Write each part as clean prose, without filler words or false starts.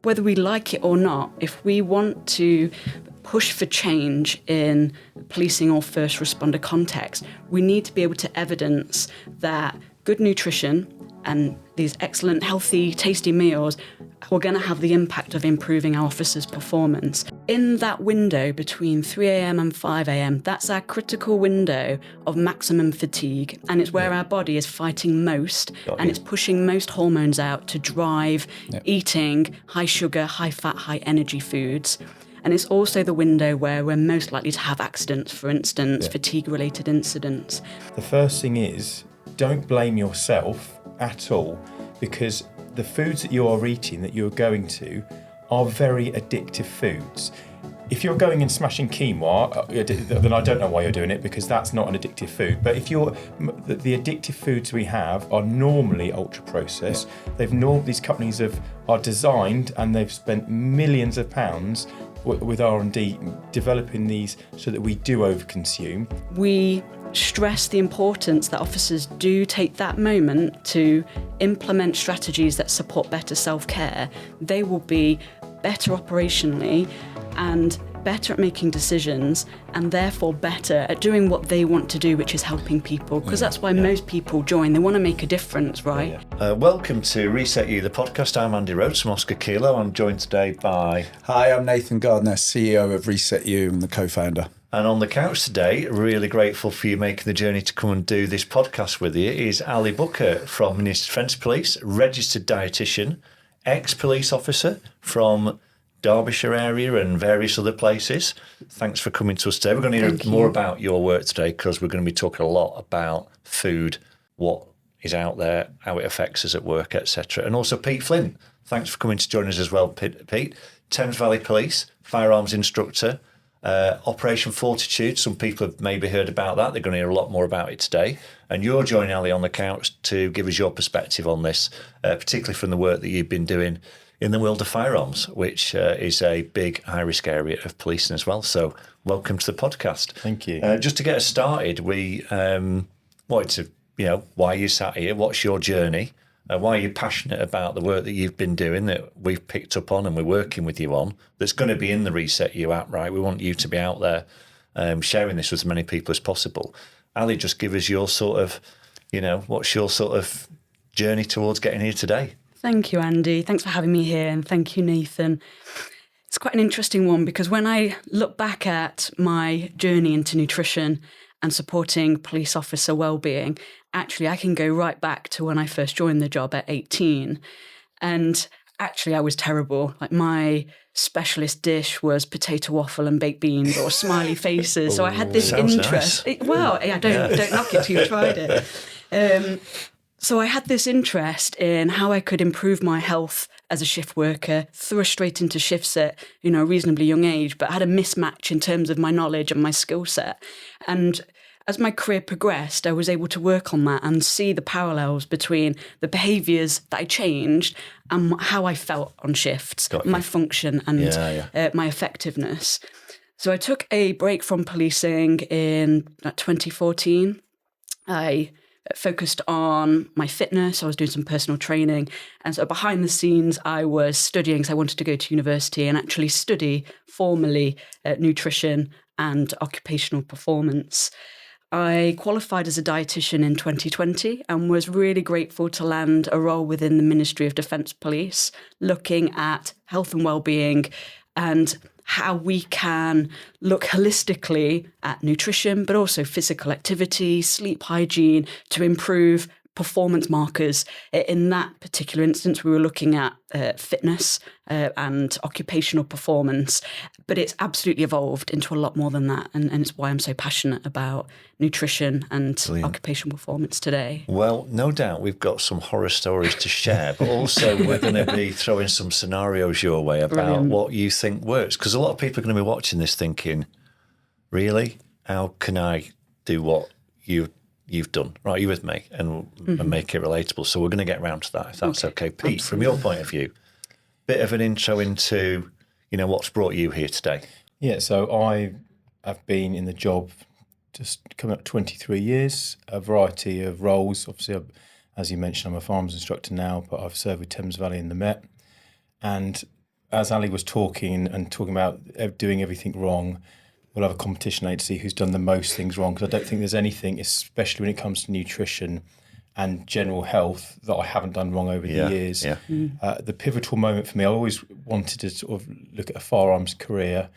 whether we like it or not, if we want to push for change in policing or first responder context, we need to be able to evidence that good nutrition and these excellent, healthy, tasty meals are going to have the impact of improving our officers' performance. In that window between 3 a.m. and 5 a.m., that's our critical window of maximum fatigue, and it's where our body is fighting most, and it's pushing most hormones out to drive eating high sugar, high fat, high energy foods. And it's also the window where we're most likely to have accidents, for instance, fatigue-related incidents. The first thing is, don't blame yourself at all, because the foods that you are eating, that you're going to, are very addictive foods. If you're going and smashing quinoa, then I don't know why you're doing it, because that's not an addictive food. But if the addictive foods we have are normally ultra-processed. These companies are designed, and they've spent millions of pounds with R&D developing these so that we do overconsume. We stress the importance that officers do take that moment to implement strategies that support better self-care. They will be better operationally and better at making decisions, and therefore better at doing what they want to do, which is helping people, because that's why most people join. They want to make a difference, right? Welcome to ResetU, the podcast. I'm Andy Rhodes from Oscar Kilo. I'm joined today by... Hi, I'm Nathan Gardner, CEO of ResetU and the co-founder. And on the couch today, really grateful for you making the journey to come and do this podcast with you, is Ali Booker from Ministry of Defence Police, registered dietitian, ex-police officer from Derbyshire area and various other places. Thanks for coming to us today. We're going to hear more about your work today, because we're going to be talking a lot about food, what is out there, how it affects us at work, etc. And also Pete Flint. Thanks for coming to join us as well, Pete. Thames Valley Police, firearms instructor, Operation Fortitude. Some people have maybe heard about that. They're going to hear a lot more about it today. And you're joining Ali on the couch to give us your perspective on this, particularly from the work that you've been doing in the world of firearms, which is a big high-risk area of policing as well. So welcome to the podcast. Thank you. Just to get us started, we wanted to, why you sat here, what's your journey, why are you passionate about the work that you've been doing, that we've picked up on and we're working with you on, that's going to be in the ResetU app, right? We want you to be out there sharing this with as many people as possible. Ali, just give us your sort of, what's your sort of journey towards getting here today? Thank you, Andy. Thanks for having me here, and thank you, Nathan. It's quite an interesting one, because when I look back at my journey into nutrition and supporting police officer wellbeing, actually I can go right back to when I first joined the job at 18. And actually I was terrible. Like, my specialist dish was potato waffle and baked beans, or smiley faces. So I had this interest. Nice. Don't knock it till you've tried it. So I had this interest in how I could improve my health as a shift worker, threw straight into shifts at, a reasonably young age, but had a mismatch in terms of my knowledge and my skill set. And as my career progressed, I was able to work on that and see the parallels between the behaviours that I changed and how I felt on shifts, my function and my effectiveness. So I took a break from policing in 2014. I focused on my fitness. I was doing some personal training. And so behind the scenes, I was studying, because I wanted to go to university and actually study formally nutrition and occupational performance. I qualified as a dietitian in 2020 and was really grateful to land a role within the Ministry of Defence Police, looking at health and wellbeing and how we can look holistically at nutrition, but also physical activity, sleep hygiene, to improve performance markers. In that particular instance, we were looking at fitness and occupational performance, but it's absolutely evolved into a lot more than that. And it's why I'm so passionate about nutrition and occupational performance today. Well, no doubt we've got some horror stories to share, but also we're going to be throwing some scenarios your way about what you think works. Because a lot of people are going to be watching this thinking, really? How can I do what you've done? Right, you with me? And make it relatable. So we're going to get around to that, if that's okay. Pete, from your point of view, bit of an intro into, what's brought you here today. Yeah, so I have been in the job just coming up 23 years, a variety of roles. Obviously, as you mentioned, I'm a firearms instructor now, but I've served with Thames Valley in the Met. And as Ali was talking and talking about doing everything wrong, we'll have a competition later to see who's done the most things wrong, because I don't think there's anything, especially when it comes to nutrition and general health, that I haven't done wrong over the years. Yeah. The pivotal moment for me, I always wanted to sort of look at a firearms career,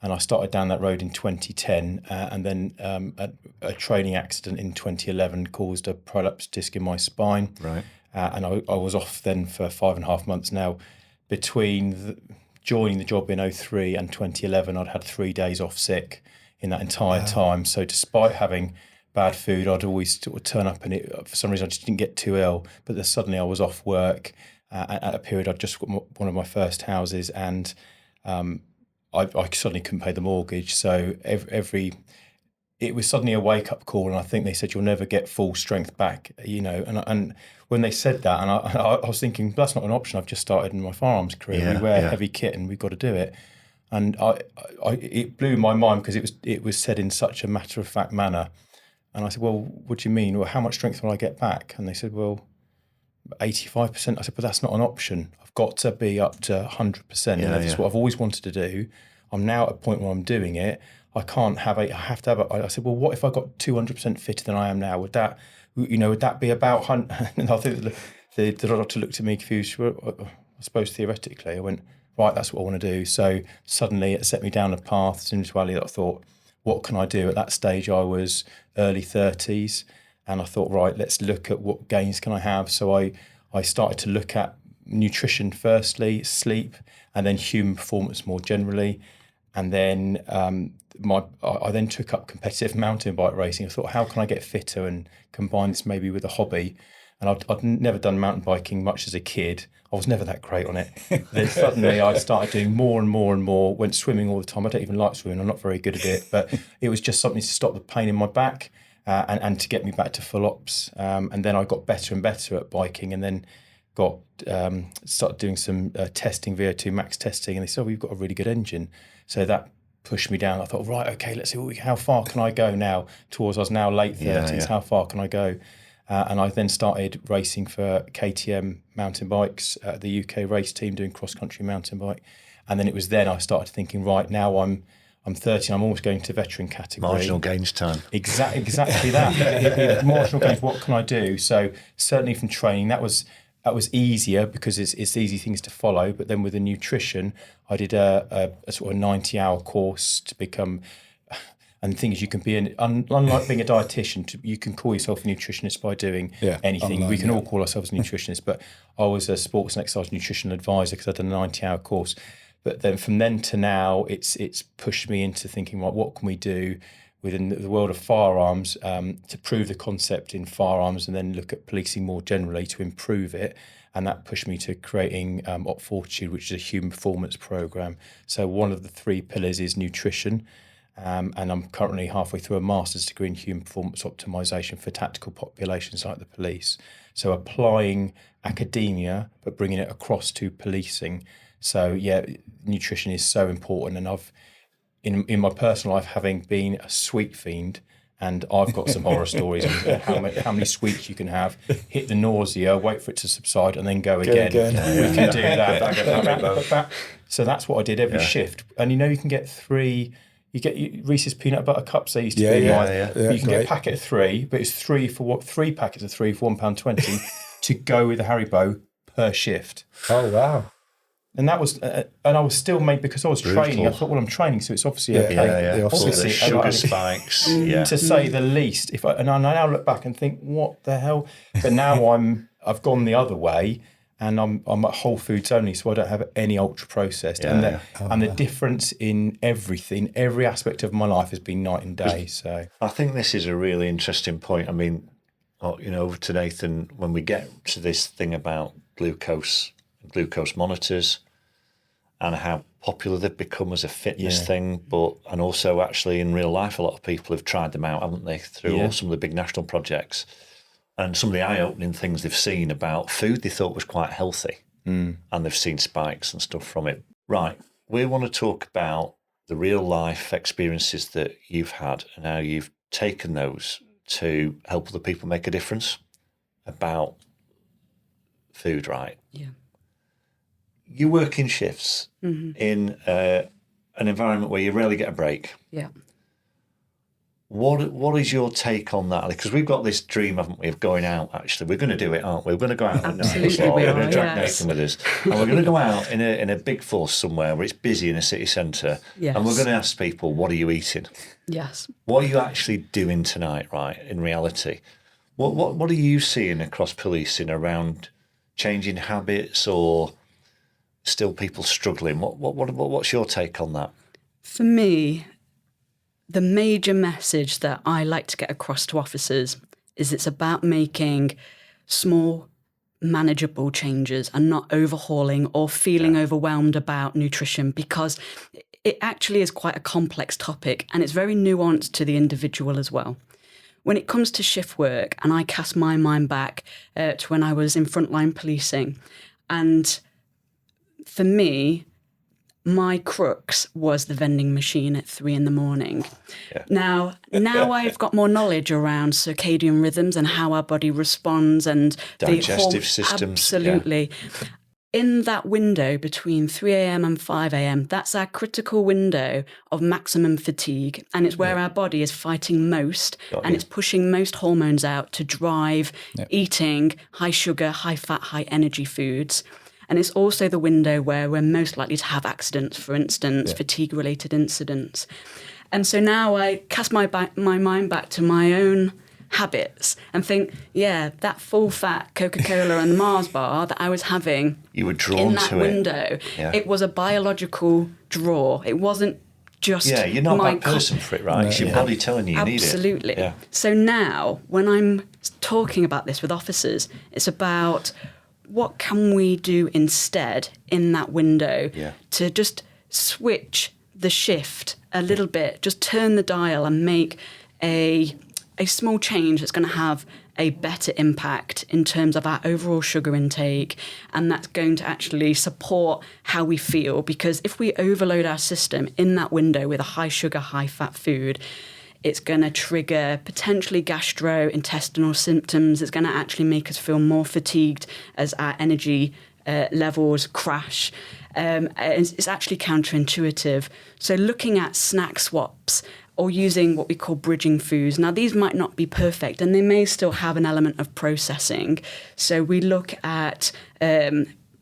and I started down that road in 2010, and then a training accident in 2011 caused a prolapse disc in my spine. Right. And I was off then for 5.5 months. Now, between joining the job in 2003 and 2011, I'd had 3 days off sick in that entire time. So despite having bad food, I'd always sort of turn up, and for some reason I just didn't get too ill. But then suddenly I was off work at a period. I'd just got one of my first houses, and I suddenly couldn't pay the mortgage. So it was suddenly a wake-up call, and I think they said you'll never get full strength back, and when they said that, and I was thinking, that's not an option. I've just started in my firearms career. We wear heavy kit and we've got to do it. And it blew my mind, because it was said in such a matter-of-fact manner. And I said, well, what do you mean? Well, how much strength will I get back? And they said, well, 85%. I said, but that's not an option. I've got to be up to 100%. And that's what I've always wanted to do. I'm now at a point where I'm doing it. I can't have I have to have I said, well, what if I got 200% fitter than I am now? Would that be about 100? And I think the doctor looked at me confused. Well, I suppose theoretically. I went, right, that's what I want to do. So suddenly it set me down a path, similar to Ali, that I thought, what can I do? At that stage, I was early 30s, and I thought, right, let's look at what gains can I have. So I started to look at nutrition firstly, sleep, and then human performance more generally. And then I then took up competitive mountain bike racing. I thought, how can I get fitter and combine this maybe with a hobby? And I'd never done mountain biking much as a kid. I was never that great on it. Then suddenly I started doing more and more and more, went swimming all the time. I don't even like swimming. I'm not very good at it. But it was just something to stop the pain in my back and to get me back to full ops. And then I got better and better at biking, and then started doing some testing, VO2 max testing. And they said, we've got a really good engine. So that pushed me down. I thought, right, okay, let's see how far can I go now towards, I was now late 30s, how far can I go? And I then started racing for KTM mountain bikes, the UK race team, doing cross-country mountain bike. And then it was then I started thinking, right, now I'm 30, I'm almost going to veteran category. Marginal gains time. Exactly that. Marginal gains, what can I do? So certainly from training, that was easier, because it's easy things to follow. But then with the nutrition, I did a sort of 90-hour course to become... And the thing is, you can be unlike being a dietitian, you can call yourself a nutritionist by doing anything. We can all call ourselves nutritionists, but I was a sports and exercise nutrition advisor because I did a 90-hour course. But then from then to now, it's pushed me into thinking, right, what can we do within the world of firearms to prove the concept in firearms, and then look at policing more generally to improve it. And that pushed me to creating Op Fortitude, which is a human performance program. So one of the 3 pillars is nutrition. And I'm currently halfway through a master's degree in human performance optimization for tactical populations like the police. So applying academia, but bringing it across to policing. So nutrition is so important. And I've, in my personal life, having been a sweet fiend, and I've got some horror stories on how many sweets you can have, hit the nausea, wait for it to subside, and then go again. We can do that. So that's what I did every shift. And you can get 3... You get Reese's peanut butter cups. They used to be mine. You can get a packet of 3, but it's 3 packets of 3 for £1.20 to go with the Haribo per shift. Oh wow! And that was, and I was still made because I was training. I thought, well, I'm training, so it's obviously obviously sugar spikes. To say the least. And I now look back and think, what the hell? But now I've gone the other way. And I'm at Whole Foods only, so I don't have any ultra processed. And the difference in everything, every aspect of my life has been night and day. So I think this is a really interesting point. I mean, over to Nathan, when we get to this thing about glucose monitors, and how popular they've become as a fitness thing, and also actually in real life, a lot of people have tried them out, haven't they, through some of the big national projects. And some of the eye-opening things they've seen about food they thought was quite healthy, and they've seen spikes and stuff from it. Right, we want to talk about the real-life experiences that you've had and how you've taken those to help other people make a difference about food, right? Yeah. you work in shifts in an environment where you rarely get a break. Yeah. What is your take on that? Because we've got this dream, haven't we, of going out, actually. We're going to do it, aren't we? We're going to go out at night. Absolutely, We're going to drag yes. Nathan with us. And we're going to go out in a big force somewhere where it's busy in a city centre. Yes. And we're going to ask people, what are you eating? Yes. What are you actually doing tonight, right, in reality? What are you seeing across policing around changing habits or still people struggling? What's your take on that? For me, the major message that I like to get across to officers is it's about making small, manageable changes and not overhauling or feeling overwhelmed about nutrition, because it actually is quite a complex topic and it's very nuanced to the individual as well. When it comes to shift work, and I cast my mind back to when I was in frontline policing, and for me, my crux was the vending machine at 3 a.m. Yeah. Now I've got more knowledge around circadian rhythms and how our body responds and digestive systems. Absolutely. Yeah. In that window between 3 a.m. and 5 a.m., that's our critical window of maximum fatigue. And it's where our body is fighting most and it's pushing most hormones out to drive eating high sugar, high fat, high energy foods. And it's also the window where we're most likely to have accidents, for instance, fatigue-related incidents. And so now I cast my mind back to my own habits and think, that full-fat Coca-Cola and Mars bar that I was having you were drawn in that to window, it was a biological draw. It wasn't just you're not that person for it, right? No, it's your body telling you need it. Absolutely. Yeah. So now when I'm talking about this with officers, it's about what can we do instead in that window to just switch the shift a little bit, just turn the dial and make a small change that's going to have a better impact in terms of our overall sugar intake, and that's going to actually support how we feel. Because if we overload our system in that window with a high sugar, high fat food, it's going to trigger potentially gastrointestinal symptoms. It's going to actually make us feel more fatigued as our energy levels crash. It's actually counterintuitive. So looking at snack swaps or using what we call bridging foods. Now, these might not be perfect and they may still have an element of processing. So we look at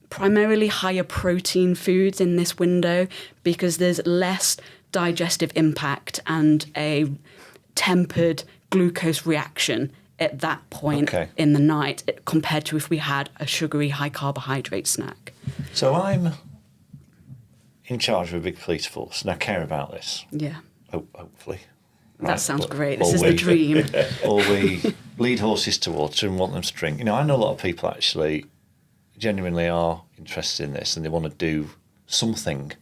primarily higher protein foods in this window because there's less digestive impact and a tempered glucose reaction at that point in the night compared to if we had a sugary high carbohydrate snack. So I'm in charge of a big police force and I care about this. Yeah. Hopefully. That right? sounds great. This is the dream. Or we lead horses to water and want them to drink. You know, I know a lot of people actually genuinely are interested in this and they want to do something.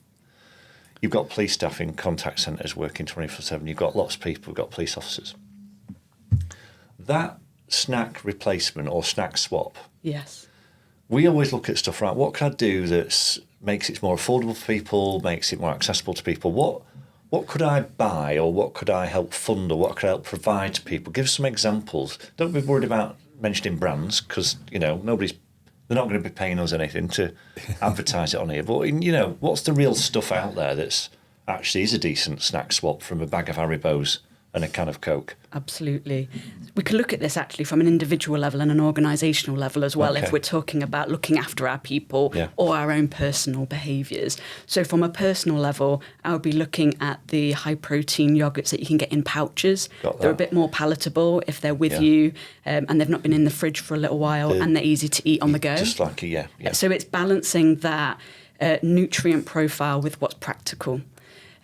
You've got police staff in contact centres working 24/7. You've got lots of people. You've got police officers. That snack replacement or snack swap. Yes. We always look at stuff, right? What can I do that makes it more affordable for people, makes it more accessible to people? What could I buy or what could I help fund or what could I help provide to people? Give some examples. Don't be worried about mentioning brands because, you know, they're not going to be paying us anything to advertise it on here. But, you know, what's the real stuff out there that's actually is a decent snack swap from a bag of Haribos and a can of Coke? Absolutely. We could look at this actually from an individual level and an organisational level as well if we're talking about looking after our people or our own personal behaviours. So from a personal level, I would be looking at the high-protein yoghurts that you can get in pouches. They're a bit more palatable if they're with you and they've not been in the fridge for a little while and they're easy to eat on the go. Just like So it's balancing that nutrient profile with what's practical.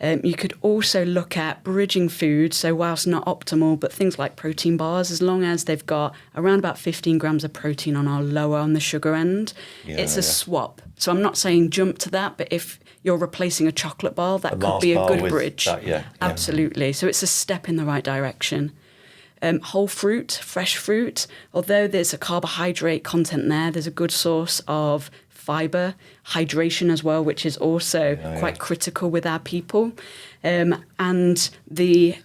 You could also look at bridging foods, so whilst not optimal, but things like protein bars, as long as they've got around about 15 grams of protein on our lower on the sugar end, it's a swap. So I'm not saying jump to that, but if you're replacing a chocolate bar, that could be a good bridge. Absolutely. So it's a step in the right direction. Whole fruit, fresh fruit, although there's a carbohydrate content there's a good source of fibre, hydration as well, which is also quite critical with our people. And the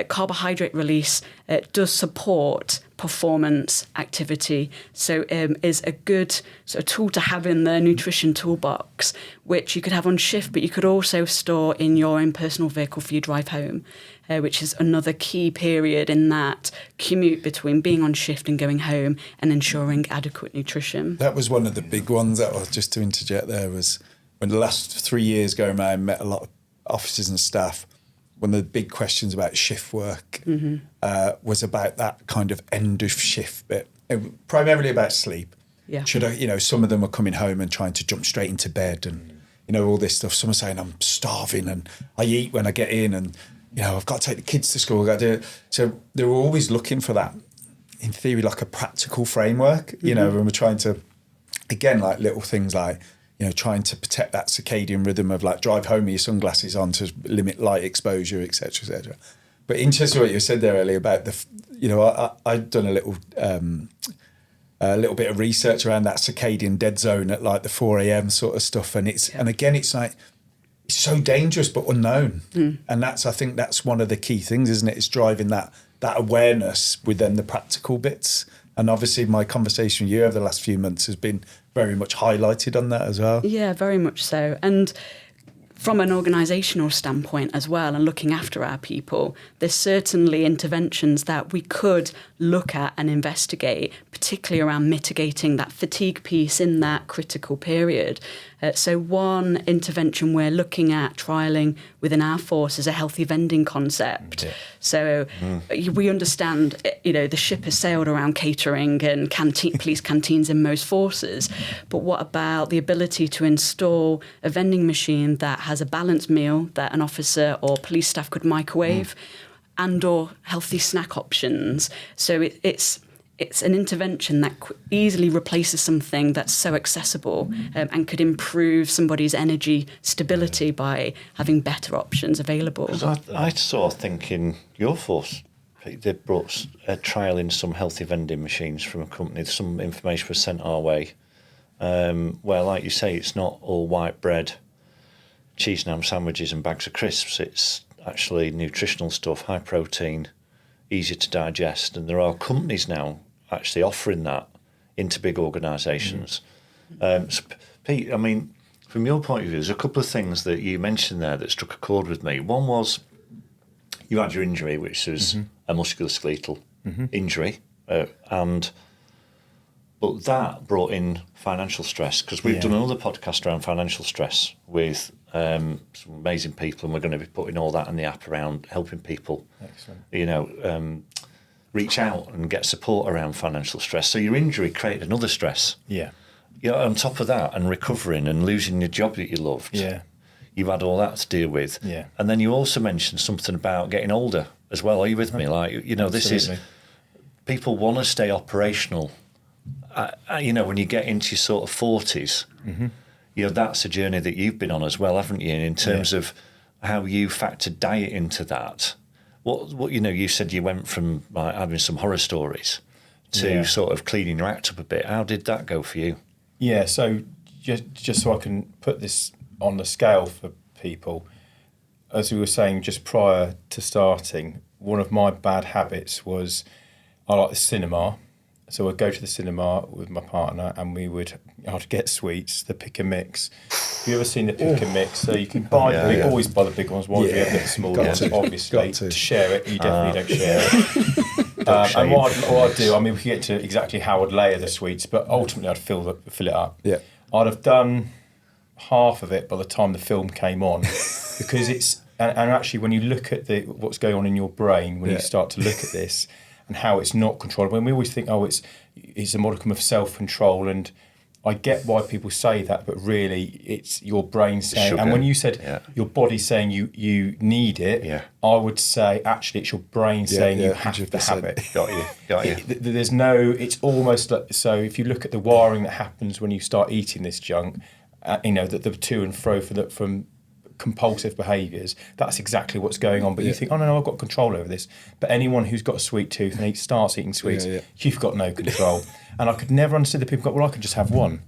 carbohydrate release does support performance activity. So is a good sort of tool to have in the nutrition toolbox, which you could have on shift, but you could also store in your own personal vehicle for your drive home, which is another key period in that commute between being on shift and going home and ensuring adequate nutrition. That was one of the big ones that was, just to interject there, was when the last 3 years going around, I met a lot of officers and staff. One of the big questions about shift work was about that kind of end of shift bit, primarily about sleep. Yeah. Should I, some of them are coming home and trying to jump straight into bed and, all this stuff. Some are saying I'm starving and I eat when I get in and, I've got to take the kids to school. I've got to do it. So they were always looking for that, in theory, like a practical framework, and we're trying to, again, like little things like, trying to protect that circadian rhythm of like drive home with your sunglasses on to limit light exposure, et cetera, et cetera. But interesting what you said there earlier about I've done a little bit of research around that circadian dead zone at like the 4 a.m. sort of stuff. And and again, it's like, it's so dangerous but unknown. And I think that's one of the key things, isn't it? It's driving that awareness within the practical bits. And obviously my conversation with you over the last few months has been very much highlighted on that as well. Yeah, very much so. And from an organisational standpoint as well, and looking after our people, there's certainly interventions that we could look at and investigate, particularly around mitigating that fatigue piece in that critical period. So one intervention we're looking at trialling within our force is a healthy vending concept. Yeah. So we understand, the ship has sailed around catering and police canteens in most forces. But what about the ability to install a vending machine that has a balanced meal that an officer or police staff could microwave and or healthy snack options? So it's an intervention that easily replaces something that's so accessible and could improve somebody's energy stability by having better options available. I sort of think in your force, they brought a trial in some healthy vending machines from a company. Some information was sent our way where, like you say, it's not all white bread, cheese and ham sandwiches and bags of crisps. It's actually nutritional stuff, high protein, easier to digest. And there are companies now actually offering that into big organisations. So, Pete, I mean, from your point of view, there's a couple of things that you mentioned there that struck a chord with me. One was you had your injury, which was a musculoskeletal injury, but that brought in financial stress, because we've done another podcast around financial stress with some amazing people, and we're going to be putting all that in the app around helping people, reach out and get support around financial stress. So your injury created another stress. Yeah. On top of that, and recovering and losing your job that you loved. Yeah. You've had all that to deal with. Yeah. And then you also mentioned something about getting older as well. Are you with me? Like, this is, people want to stay operational. When you get into your sort of 40s, that's a journey that you've been on as well, haven't you? In terms of how you factored diet into that. What you said you went from like having some horror stories to sort of cleaning your act up a bit. How did that go for you? Yeah, so just so I can put this on the scale for people, as we were saying just prior to starting, one of my bad habits was I like the cinema. So I'd go to the cinema with my partner and I'd get sweets, the pick and mix. Have you ever seen the pick and mix? So you can buy always buy the big ones. Why do you ever get the small ones? Obviously, to share it, you definitely don't share it. And what I'd do, we could get to exactly how I'd layer the sweets, but ultimately I'd fill it up. Yeah. I'd have done half of it by the time the film came on, because it's and actually when you look at what's going on in your brain when you start to look at this. And how it's not controlled. When we always think, it's a modicum of self-control, and I get why people say that, but really it's your brain saying. Sugar. And when you said your body's saying you need it, I would say actually it's your brain saying you have to have it. Got you. There's no. It's almost like, so. If you look at the wiring that happens when you start eating this junk, the to and fro from compulsive behaviours, that's exactly what's going on. But you think, no, I've got control over this. But anyone who's got a sweet tooth and starts eating sweets, you've got no control. And I could never understand the people go, well, I could just have one.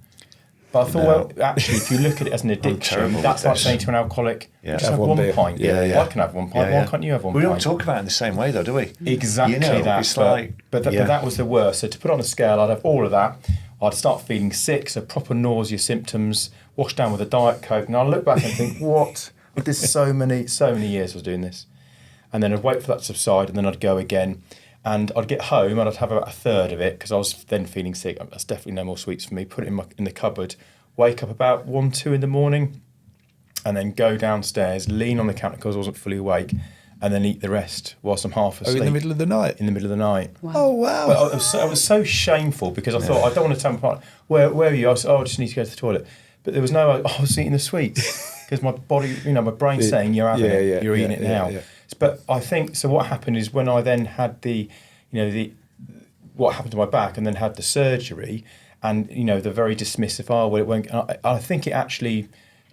But I thought, well, actually, if you look at it as an addiction, that's like saying to an alcoholic, just have one pint. I can have one pint. Why can't you have one pint? We don't talk about it in the same way, though, do we? Exactly that. It's like... But that was the worst. So to put on a scale, I'd have all of that. I'd start feeling sick, so proper nausea symptoms, washed down with a Diet Coke. And I'd look back and think, what? I did so many years I was doing this. And then I'd wait for that to subside, and then I'd go again. And I'd get home and I'd have about a third of it because I was then feeling sick. That's definitely no more sweets for me. Put it in the cupboard, wake up about 1, 2 in the morning, and then go downstairs, lean on the counter because I wasn't fully awake, and then eat the rest whilst I'm half asleep. in the middle of the night? In the middle of the night. Wow. Oh, wow. But I was so shameful because I thought, I don't want to tell my partner, where are you? I said, I just need to go to the toilet. But there was no, I was eating the sweets because my body, my brain's saying you're having it, you're eating it now. Yeah. But I think, so what happened is when I then had what happened to my back and then had the surgery and, the very dismissive, it won't, I think it actually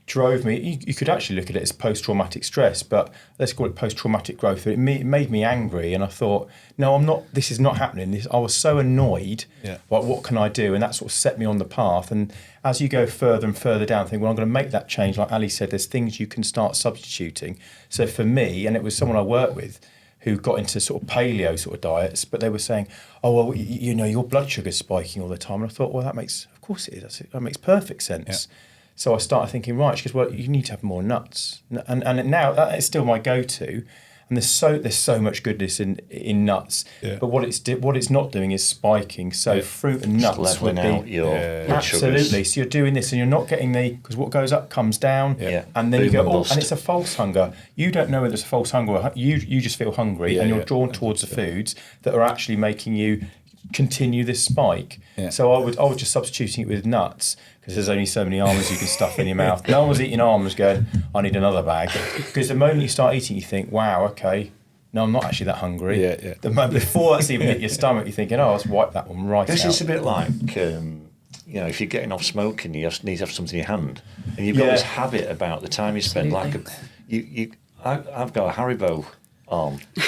drove me, you could actually look at it as post-traumatic stress, but let's call it post-traumatic growth. It made me angry and I thought, no, I'm not, this is not happening. I was so annoyed, like, what can I do? And that sort of set me on the path. And as you go further and further down, think, well, I'm going to make that change. Like Ali said, there's things you can start substituting. So for me, and it was someone I worked with, who got into sort of paleo sort of diets, but they were saying, oh, well, your blood sugar's spiking all the time. And I thought, well, of course it is. That makes perfect sense. Yeah. So I started thinking, right, she goes, well, you need to have more nuts. And now that is still my go-to. And there's so much goodness in nuts. Yeah. But what it's not doing is spiking. So fruit and nuts just leveling out your absolutely. Sugars. So you're doing this and you're not getting because what goes up comes down. Yeah. And then you go, and it's a false hunger. You don't know whether it's a false hunger or you just feel hungry and you're drawn towards the foods that are actually making you continue this spike. Yeah. So I was just substituting it with nuts because there's only so many almonds you can stuff in your mouth. No one was eating almonds going, I need another bag. Because the moment you start eating, you think, wow, okay, no, I'm not actually that hungry. Yeah. The moment before that's even hit your stomach, you're thinking, let's wipe that one right out. It's a bit like, if you're getting off smoking, you just need to have something in your hand. And you've got this habit about the time you spend. Absolutely. I've got a Haribo arm. Do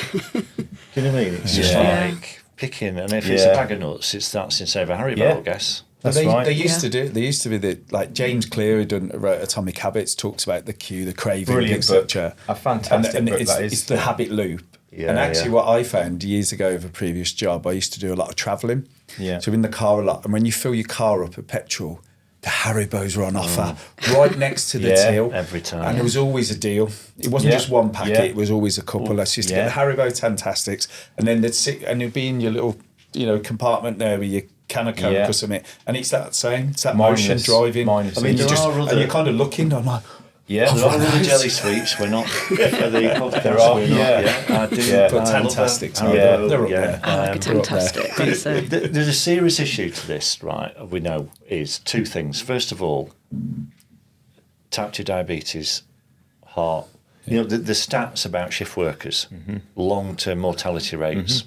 you know what I mean? It's just like picking, and if it's a bag of nuts, that's instead of a Haribo, I guess. That's right. They used to do. They used to be like James Clear, who wrote Atomic Habits, talks about the cue, the craving, etc. A fantastic book. It's the habit loop. Yeah, and actually, what I found years ago of a previous job, I used to do a lot of travelling. Yeah. So in the car a lot, and when you fill your car up with petrol, the Haribos were on offer right next to the till every time, and there was always a deal. It wasn't just one packet; it was always a couple. Let's just get the Haribo Tantastics, and then they'd sit and it'd be in your little, compartment there with your can of Coke or something, and it's that same. It's that motion driving. I mean, and you're kind of looking. I'm like. Yeah, there are other jelly sweets. We're not for the podcast. There are, I do. But fantastic. They're up there. I like it fantastic. There's a serious issue to this, right? We know is two things. First of all, type 2 diabetes, heart. The stats about shift workers, long-term mortality rates.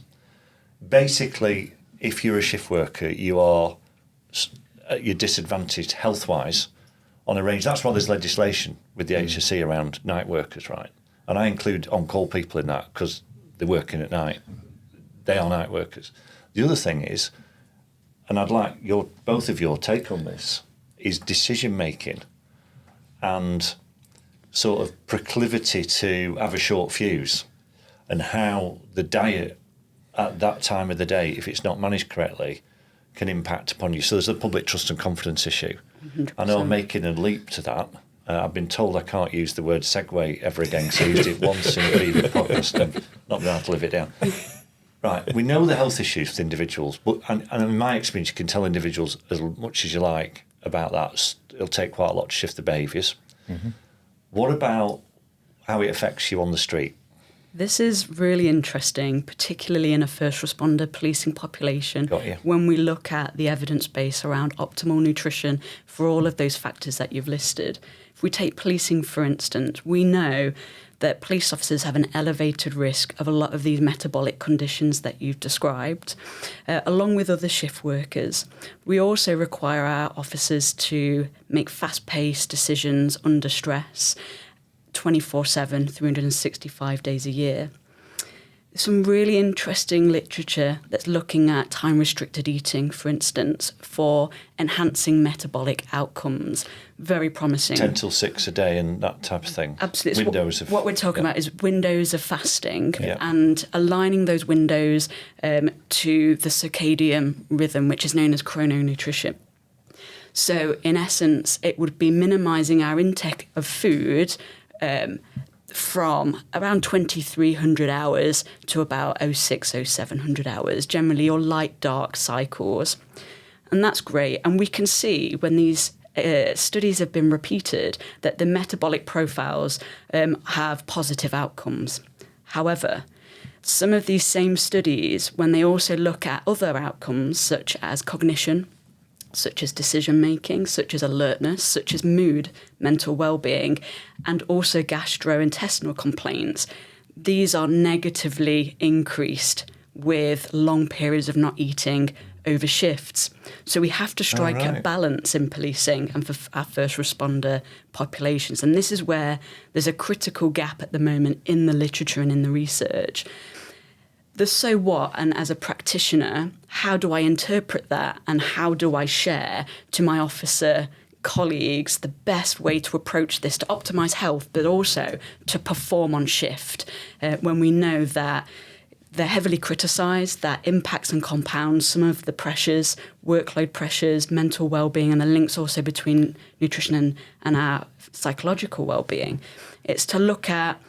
Basically, if you're a shift worker, you're disadvantaged health-wise on a range. That's why there's legislation with the HSE around night workers, right? And I include on-call people in that because they're working at night. They are night workers. The other thing is, and I'd like both of your take on this, is decision-making and sort of proclivity to have a short fuse and how the diet at that time of the day, if it's not managed correctly, can impact upon you. So there's a public trust and confidence issue. 100%. I know I'm making a leap to that. I've been told I can't use the word segue ever again, so I used it once in a previous podcast and not been able to live it down. Right, we know the health issues with individuals, but and in my experience, you can tell individuals as much as you like about that. It'll take quite a lot to shift the behaviours. What about how it affects you on the street? This is really interesting, particularly in a first responder policing population, when we look at the evidence base around optimal nutrition for all of those factors that you've listed. If we take policing, for instance, we know that police officers have an elevated risk of a lot of these metabolic conditions that you've described, along with other shift workers. We also require our officers to make fast-paced decisions under stress, 24/7, 365 days a year. some really interesting literature that's looking at time-restricted eating, for instance, for enhancing metabolic outcomes. Very promising. 10 till 6 a day and that type of thing. Absolutely. Windows So of... what we're talking about is windows of fasting Yeah. and aligning those windows to the circadian rhythm, which is known as chrononutrition. So in essence, it would be minimizing our intake of food from around 2,300 hours to about 700 hours, generally your light dark cycles. And that's great. And we can see when these studies have been repeated that the metabolic profiles have positive outcomes. However, some of these same studies, when they also look at other outcomes such as cognition, such as decision-making, such as alertness, such as mood, mental well-being, and also gastrointestinal complaints, these are negatively increased with long periods of not eating over shifts. So we have to strike a balance in policing and for our first responder populations. And this is where there's a critical gap at the moment in the literature and in the research. The so what, and as a practitioner, how do I interpret that and how do I share to my officer colleagues the best way to approach this to optimise health, but also to perform on shift when we know that they're heavily criticised, that impacts and compounds some of the pressures, workload pressures, mental well-being, and the links also between nutrition and our psychological well-being. It's to look at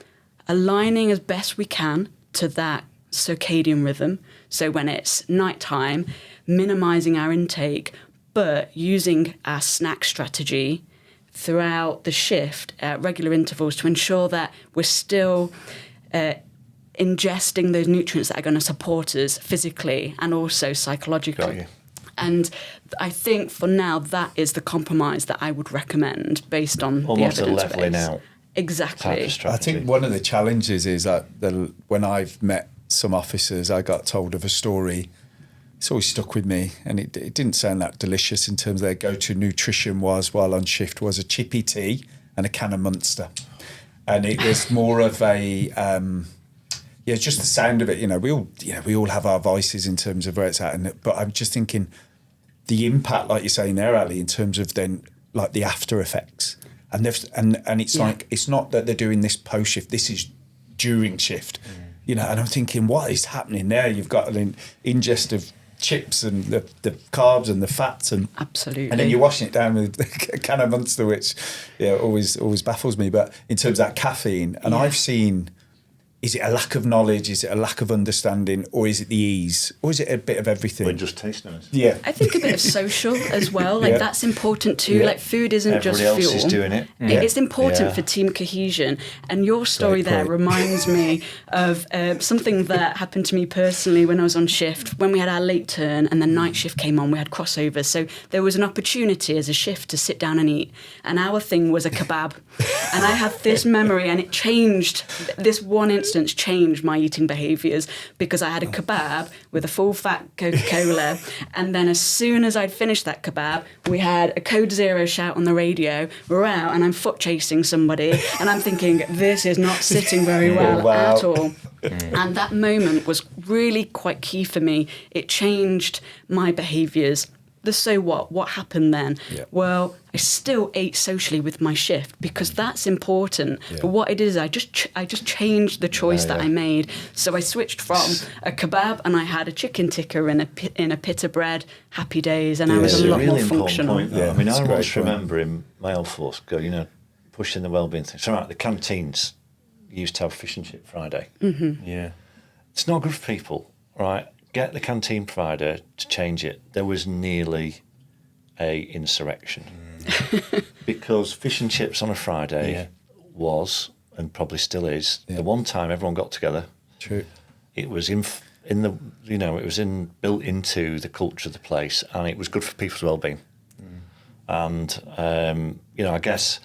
aligning as best we can to that circadian rhythm. So when it's nighttime, minimising our intake, but using our snack strategy throughout the shift at regular intervals to ensure that we're still ingesting those nutrients that are going to support us physically and also psychologically. Got you. And I think for now that is the compromise that I would recommend based on Almost the a evidence leveling base. out Exactly. type of strategy. I think one of the challenges is that when I've met some officers, I got told of a story. It's always stuck with me, and it didn't sound that delicious in terms of their go-to nutrition was, while on shift, was a chippy tea and a can of Munster. And it was more of a... just the sound of it. We all have our vices in terms of where it's at. But I'm just thinking the impact, like you're saying there, Ali, in terms of then like the after effects, and it's like it's not that they're doing this post shift. This is during shift, And I'm thinking, what is happening there? You've got an ingest of chips and the carbs and the fats, and absolutely, and then you're washing it down with a can of Munster, which always baffles me. But in terms of that caffeine, and I've seen. Is it a lack of knowledge? Is it a lack of understanding? Or is it the ease? Or is it a bit of everything? Or just taste nice. Yeah. I think a bit of social as well. That's important too. Yeah. Like food isn't Everybody just fuel. else is doing it. It's important for team cohesion. And your story Great there point. reminds me of something that happened to me personally when I was on shift. When we had our late turn and the night shift came on, we had crossovers. So there was an opportunity as a shift to sit down and eat. And our thing was a kebab. And I have this memory, and it changed. This one instance changed my eating behaviours because I had a kebab with a full fat Coca-Cola, and then as soon as I'd finished that kebab, we had a Code Zero shout on the radio. We're out, and I'm foot chasing somebody, and I'm thinking this is not sitting very well at all. And that moment was really quite key for me. It changed my behaviours. The so what happened then? Yeah. Well, I still ate socially with my shift because that's important. Yeah. But what it is, I just changed the choice that I made. So I switched from a kebab and I had a chicken tikka in a pita bread. Happy days, and I was a lot more functional. Point, Yeah, I mean, it's I a great always point. remember in my old force pushing the wellbeing thing. So right, the canteens used to have fish and chip Friday. Mm-hmm. Yeah. It's not good for people, right? Get the canteen provider to change it. There was nearly a insurrection because fish and chips on a Friday was, and probably still is, the one time everyone got together. True. It was built into the culture of the place, and it was good for people's well-being. And I guess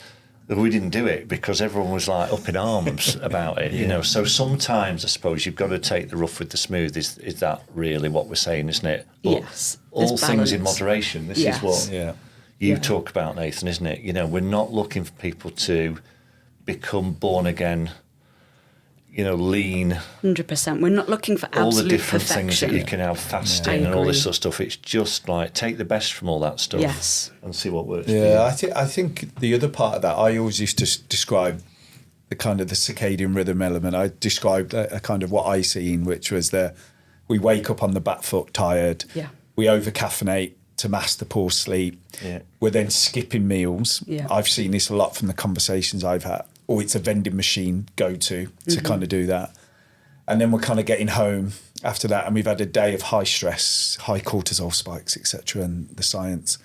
we didn't do it because everyone was like up in arms about it, So sometimes I suppose you've got to take the rough with the smooth. Is that really what we're saying, isn't it? But Yes. all there's things in balance. moderation. This Yes. is what you talk about, Nathan, isn't it? We're not looking for people to become born again, lean, 100%. We're not looking for all absolute the different perfection. things that you can have, fasting I and all this agree. sort of stuff. It's just like take the best from all that stuff, Yes. and see what works. For Yeah, you. I think the other part of that, I always used to describe the kind of the circadian rhythm element. I described a kind of what I seen, which was we wake up on the back foot tired. Yeah. We over caffeinate to mask the poor sleep. Yeah. We're then skipping meals. Yeah. I've seen this a lot from the conversations I've had. Or it's a vending machine go-to to kind of do that. And then we're kind of getting home after that, and we've had a day of high stress, high cortisol spikes, etc., and the science.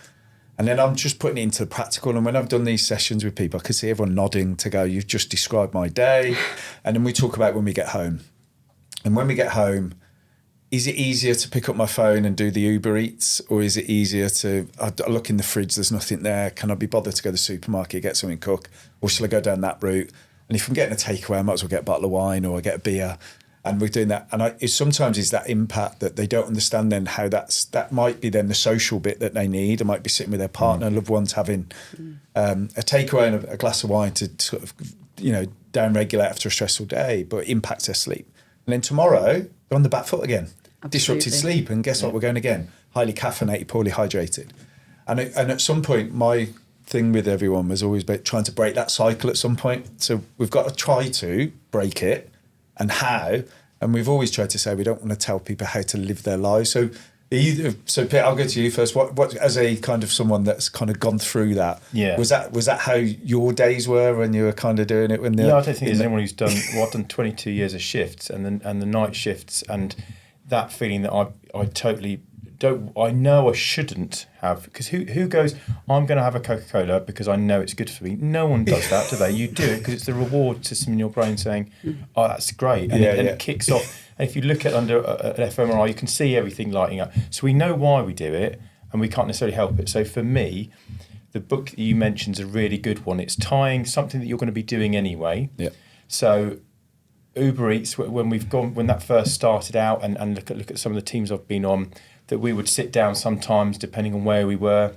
And then I'm just putting it into the practical. And when I've done these sessions with people, I can see everyone nodding to go, you've just described my day. And then we talk about when we get home. And when we get home, is it easier to pick up my phone and do the Uber Eats? Or is it easier I look in the fridge, there's nothing there. Can I be bothered to go to the supermarket, get something cooked? Or shall I go down that route? And if I'm getting a takeaway, I might as well get a bottle of wine or I get a beer. And we're doing that. And sometimes it's that impact that they don't understand then how that might be then the social bit that they need. They might be sitting with their partner, loved ones, having a takeaway and a glass of wine to sort of, down-regulate after a stressful day, but it impacts their sleep. And then tomorrow, they're on the back foot again. Absolutely. Disrupted sleep. And guess what? We're going again. Highly caffeinated, poorly hydrated. And at some point, my thing with everyone was always about trying to break that cycle at some point. So we've got to try to break it. And how, and we've always tried to say we don't want to tell people how to live their lives. So Pete, I'll go to you first. What as a kind of someone that's kind of gone through that, was that how your days were when you were kind of doing it? I don't think there's anyone who's done. I've done 22 years of shifts and the night shifts, and that feeling that I totally don't. I know I shouldn't have, because who goes, I'm going to have a Coca-Cola because I know it's good for me. No one does that, do they? You do it because it's the reward system in your brain saying, oh, that's great, and it kicks off. And if you look at under an fMRI, you can see everything lighting up. So we know why we do it, and we can't necessarily help it. So for me, the book that you mentioned is a really good one. It's tying something that you're going to be doing anyway. Yeah. So Uber Eats, when that first started out, and look at some of the teams I've been on, that we would sit down sometimes, depending on where we were,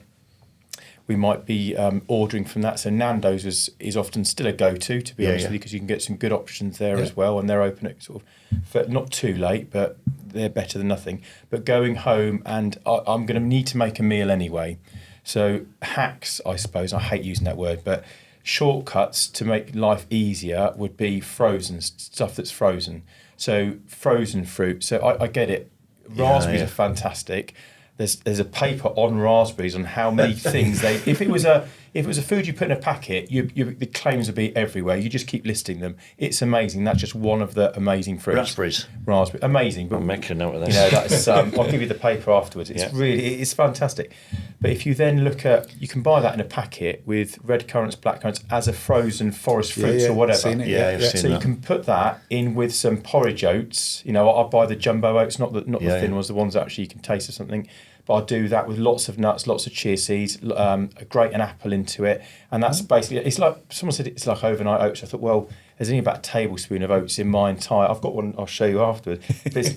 we might be ordering from that. So Nando's is often still a go-to, to be honest with you, because you can get some good options there as well, and they're open at sort of not too late, but they're better than nothing. But going home, and I'm going to need to make a meal anyway. So hacks, I suppose, I hate using that word, but shortcuts to make life easier would be frozen, stuff that's frozen. So frozen fruit. So I get it. Raspberries are fantastic. There's a paper on raspberries on how many things they. If it was a food you put in a packet, the claims would be everywhere. You just keep listing them. It's amazing. That's just one of the amazing fruits. Raspberry, amazing. But I'm making a note of this. That's. I'll give you the paper afterwards. It's fantastic. But if you then look at, you can buy that in a packet with red currants, black currants as a frozen forest fruits or whatever. Seen it, I've seen So that. you can put that in with some porridge oats. I buy the jumbo oats, not the thin ones, the ones that actually you can taste or something. But I'll do that with lots of nuts, lots of chia seeds, grate an apple into it. And that's basically, it's like, someone said it's like overnight oats. I thought, well, there's only about a tablespoon of oats in my entire, I've got one I'll show you afterwards.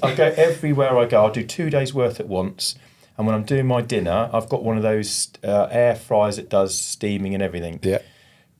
I go everywhere I go, I'll do 2 days worth at once. And when I'm doing my dinner, I've got one of those air fryers that does steaming and everything. Yeah.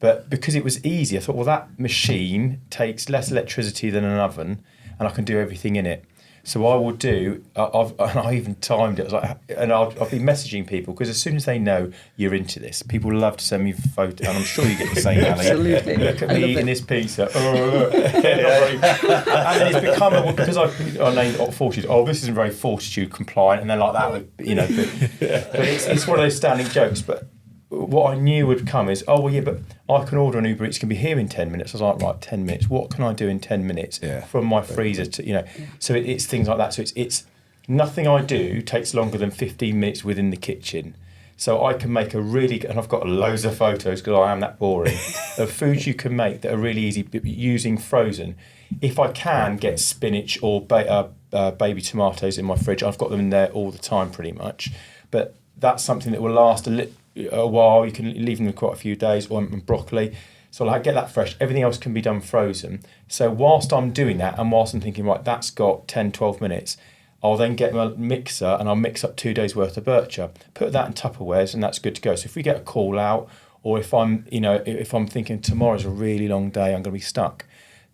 But because it was easy, I thought, well, that machine takes less electricity than an oven, and I can do everything in it. So I will do, and I even timed it. I was like, and I'll be messaging people, because as soon as they know you're into this, people love to send me photos, and I'm sure you get the same, Ali. Absolutely. Look at me eating this pizza. And then it's become, because I named Fortitude, this isn't very Fortitude compliant, and then like that, but it's one of those standing jokes. But what I knew would come is, but I can order an Uber Eats, can be here in 10 minutes. I was like, right, 10 minutes. What can I do in 10 minutes from my freezer to, So it's things like that. So it's nothing I do takes longer than 15 minutes within the kitchen. So I can make and I've got loads of photos because I am that boring, of foods you can make that are really easy using frozen. If I can get spinach or baby tomatoes in my fridge, I've got them in there all the time pretty much. But that's something that will last a while. You can leave them for quite a few days, or broccoli. So I get that fresh. Everything else can be done frozen. So whilst I'm doing that, and whilst I'm thinking, right, that's got 10, 12 minutes, I'll then get my mixer and I'll mix up 2 days worth of bircher, put that in Tupperwares, and that's good to go. So if we get a call out, or if I'm thinking tomorrow's a really long day, I'm going to be stuck,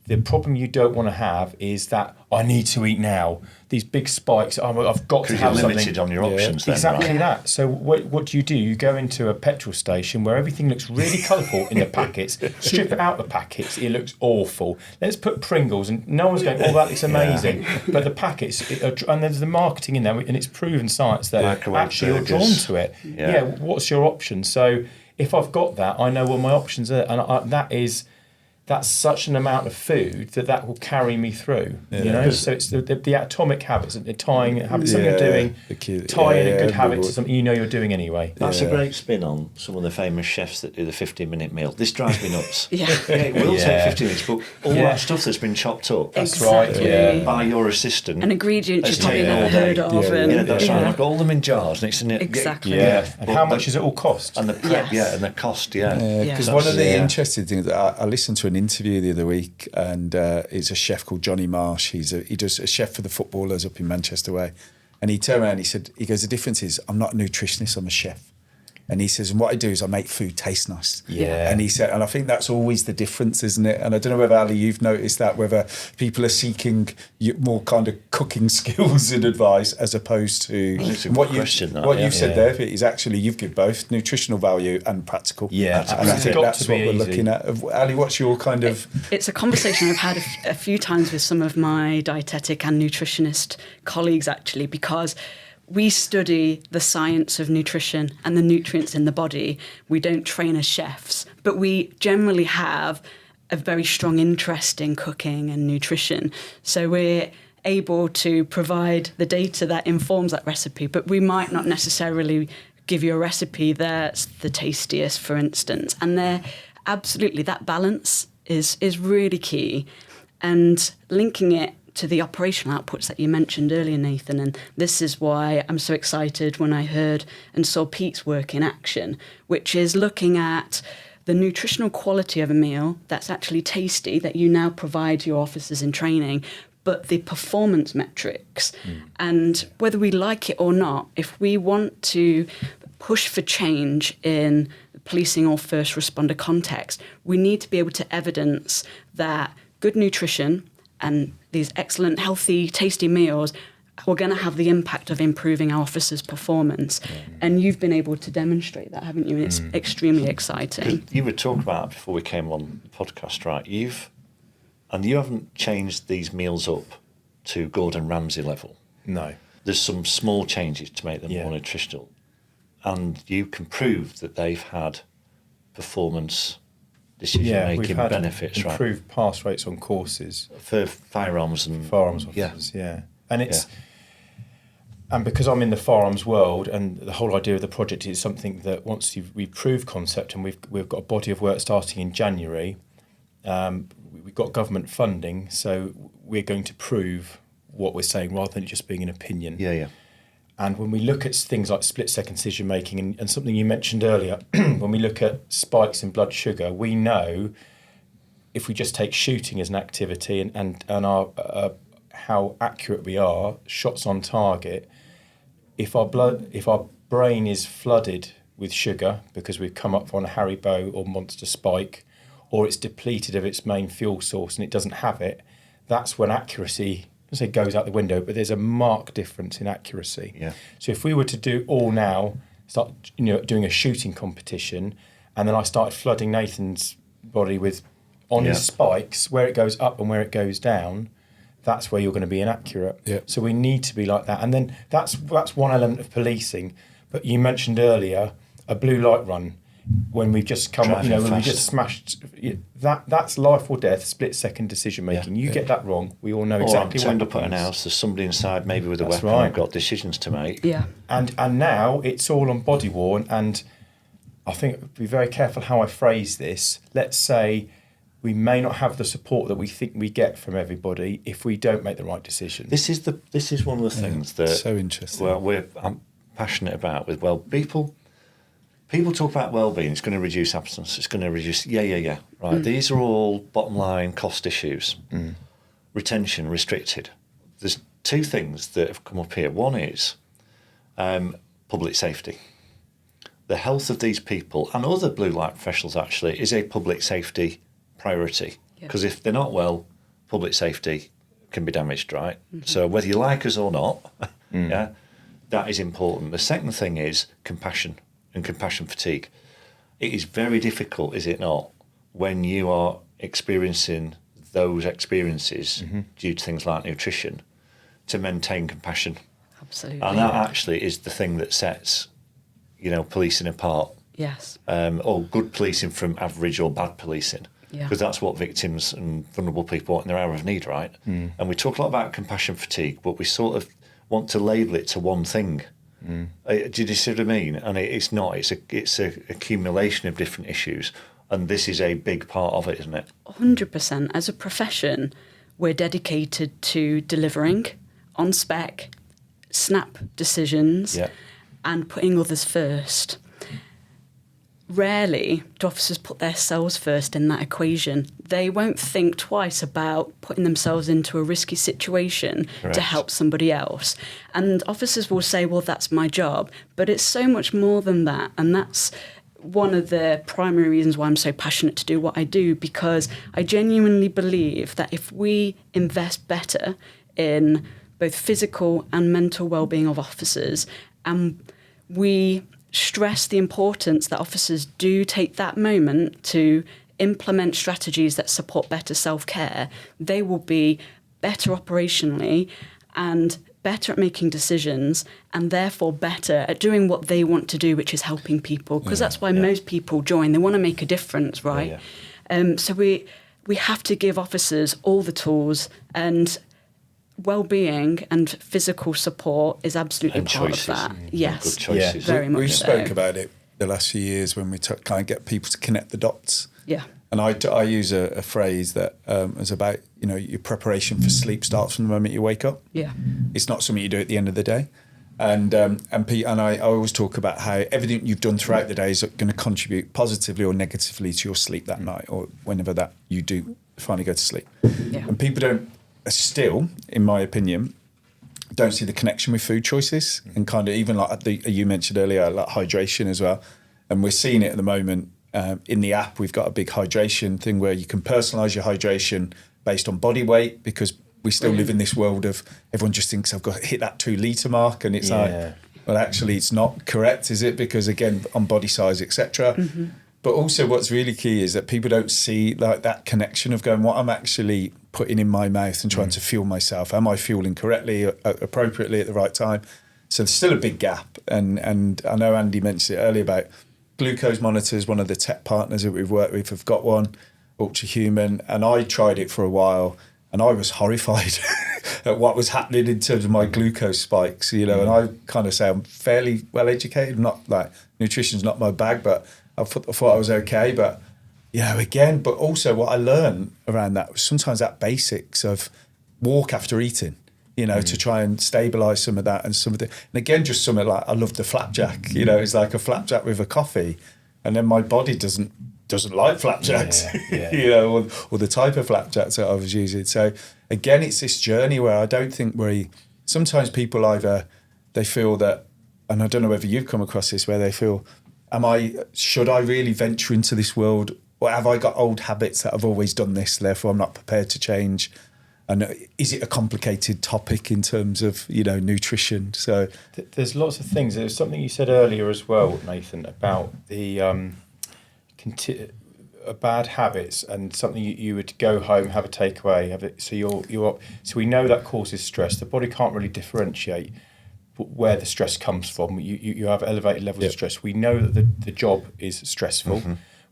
The problem you don't want to have is that I need to eat now. These big spikes. I've got to have you're something. limited on your options. Then, Exactly right? that. So what do? You go into a petrol station where everything looks really colourful in the packets. Strip it out the packets, it looks awful. Let's put Pringles, and no one's going, "Oh, that looks amazing." But the packets, and there's the marketing in there, and it's proven science that Microwave actually burgers. you're drawn to it. Yeah. What's your option? So if I've got that, I know what my options are, and that's such an amount of food that will carry me through. You know, so it's the atomic habits, the tying habits, something you're doing, tying a good habit to something you know you're doing anyway. That's a great spin on some of the famous chefs that do the 15-minute meal. This drives me nuts. Yeah. It will take 15 minutes, but all that stuff that's been chopped up Exactly. by your assistant. An ingredient has you've probably taken never all day. heard of. Yeah, that's right. I've got all them in jars, and it's in it. Exactly. And But how much does it all cost? And the prep, Yes. and the cost, Because Yeah. one of the Yeah. interesting things that I listened to an interview the other week, and it's a chef called Johnny Marsh. He does a chef for the footballers up in Manchester way, and he turned around. He goes, the difference is I'm not a nutritionist, I'm a chef. And he says, and what I do is I make food taste nice. Yeah. And he said, and I think that's always the difference, isn't it? And I don't know whether, Ali, you've noticed that, whether people are seeking more kind of cooking skills and advice as opposed to It's a what good question, that, what yeah. you've said there is actually you've given both nutritional value and practical. Yeah, And I it's think got that's to what be we're easy. looking at. Ali, what's your kind of... It's a conversation I've had a few times with some of my dietetic and nutritionist colleagues, actually, because we study the science of nutrition and the nutrients in the body. We don't train as chefs, but we generally have a very strong interest in cooking and nutrition. So we're able to provide the data that informs that recipe, but we might not necessarily give you a recipe that's the tastiest, for instance. And absolutely, that balance is really key. And linking it to the operational outputs that you mentioned earlier, Nathan, and this is why I'm so excited when I heard and saw Pete's work in action, which is looking at the nutritional quality of a meal that's actually tasty, that you now provide to your officers in training, but the performance metrics. And whether we like it or not, if we want to push for change in policing or first responder context, we need to be able to evidence that good nutrition and these excellent, healthy, tasty meals are going to have the impact of improving our officers' performance. And you've been able to demonstrate that, haven't you? And it's extremely exciting. You were talking about before we came on the podcast, right? You haven't changed these meals up to Gordon Ramsay level. No. There's some small changes to make them more nutritional, and you can prove that they've had performance decision-making we've had benefits, right? improved pass rates on courses For firearms and firearms officers, and and because I'm in the firearms world, and the whole idea of the project is something that once we prove concept, and we've got a body of work starting in January. We've got government funding, so we're going to prove what we're saying rather than it just being an opinion. Yeah. And when we look at things like split-second decision-making and something you mentioned earlier, when we look at spikes in blood sugar, we know if we just take shooting as an activity and our how accurate we are, shots on target, if our brain is flooded with sugar because we've come up on a Haribo or Monster Spike, or it's depleted of its main fuel source and it doesn't have it, that's when accuracy, I say goes out the window, but there's a marked difference in accuracy. Yeah. So if we were to do all now, start doing a shooting competition, and then I started flooding Nathan's body with on his spikes, where it goes up and where it goes down, that's where you're going to be inaccurate. Yeah. So we need to be like that. And then that's one element of policing. But you mentioned earlier a blue light run when we've just come up, when we just smashed, that's life or death, split-second decision-making. You get that wrong, we all know exactly what turned up happens. at an house, there's somebody inside maybe with a That's weapon right. and got decisions to make. Yeah. And now it's all on body worn, and I think be very careful how I phrase this. Let's say we may not have the support that we think we get from everybody if we don't make the right decision. This is one of the things that so interesting. Well, I'm passionate about with people talk about well-being. It's going to reduce abstinence. It's going to reduce. Right. These are all bottom line cost issues. Retention restricted. There's two things that have come up here. One is public safety. The health of these people and other blue light professionals actually is a public safety priority, because if they're not well, public safety can be damaged, right? So whether you like us or not, yeah, that is important. The second thing is compassion and compassion fatigue. It is very difficult, is it not, when you are experiencing those experiences due to things like nutrition, to maintain compassion. Absolutely. And that actually is the thing that sets, policing apart. Yes. Or good policing from average or bad policing. Yeah. Because that's what victims and vulnerable people want in their hour of need, right? And we talk a lot about compassion fatigue, but we sort of want to label it to one thing. Do you see what I mean? And it's not. It's a accumulation of different issues. And this is a big part of it, isn't it? 100%. As a profession, we're dedicated to delivering on spec, snap decisions, and putting others first. Rarely do officers put themselves first in that equation. They won't think twice about putting themselves into a risky situation to help somebody else. And officers will say, well, that's my job. But it's so much more than that. And that's one of the primary reasons why I'm so passionate to do what I do, because I genuinely believe that if we invest better in both physical and mental well-being of officers, and we stress the importance that officers do take that moment to implement strategies that support better self-care, they will be better operationally and better at making decisions, and therefore better at doing what they want to do, which is helping people, because that's why most people join. They want to make a difference, right? So we have to give officers all the tools, and well-being and physical support is absolutely And part choices. of that. Yes, Good choices. very much We've so. spoke about it the last few years when we kind of get people to connect the dots. Yeah. And I use a phrase that is about, your preparation for sleep starts from the moment you wake up. Yeah. It's not something you do at the end of the day. And I always talk about how everything you've done throughout the day is going to contribute positively or negatively to your sleep that night, or whenever that you do finally go to sleep. Yeah. And people still, in my opinion, don't see the connection with food choices, and kind of even like you mentioned earlier, like hydration as well. And we're seeing it at the moment. In the app, we've got a big hydration thing where you can personalise your hydration based on body weight, because we still live in this world of everyone just thinks I've got to hit that 2 litre mark, and it's like, well, actually it's not correct, is it? Because again, on body size, etc. But also what's really key is that people don't see like that connection of going, what I'm actually putting in my mouth and trying to fuel myself. Am I fueling correctly, appropriately at the right time? So there's still a big gap. And I know Andy mentioned it earlier about glucose monitors. One of the tech partners that we've worked with have got one, Ultrahuman, and I tried it for a while and I was horrified at what was happening in terms of my glucose spikes, and I kind of say I'm fairly well educated, not like nutrition's not my bag, but I thought I was okay. But again, but also what I learned around that was sometimes that basics of walk after eating, to try and stabilise some of that, and some of the, and again, just something like I love the flapjack, it's like a flapjack with a coffee, and then my body doesn't like flapjacks, or the type of flapjacks that I was using. So again, it's this journey where I don't think sometimes people either they feel that, and I don't know whether you've come across this, where they feel, should I really venture into this world, or have I got old habits that I've always done this, therefore I'm not prepared to change? And is it a complicated topic in terms of, nutrition? So there's lots of things. There's something you said earlier as well, Nathan, about the bad habits, and something you would go home, have a takeaway, have it. So so we know that causes stress. The body can't really differentiate where the stress comes from. You have elevated levels of stress. We know that the job is stressful.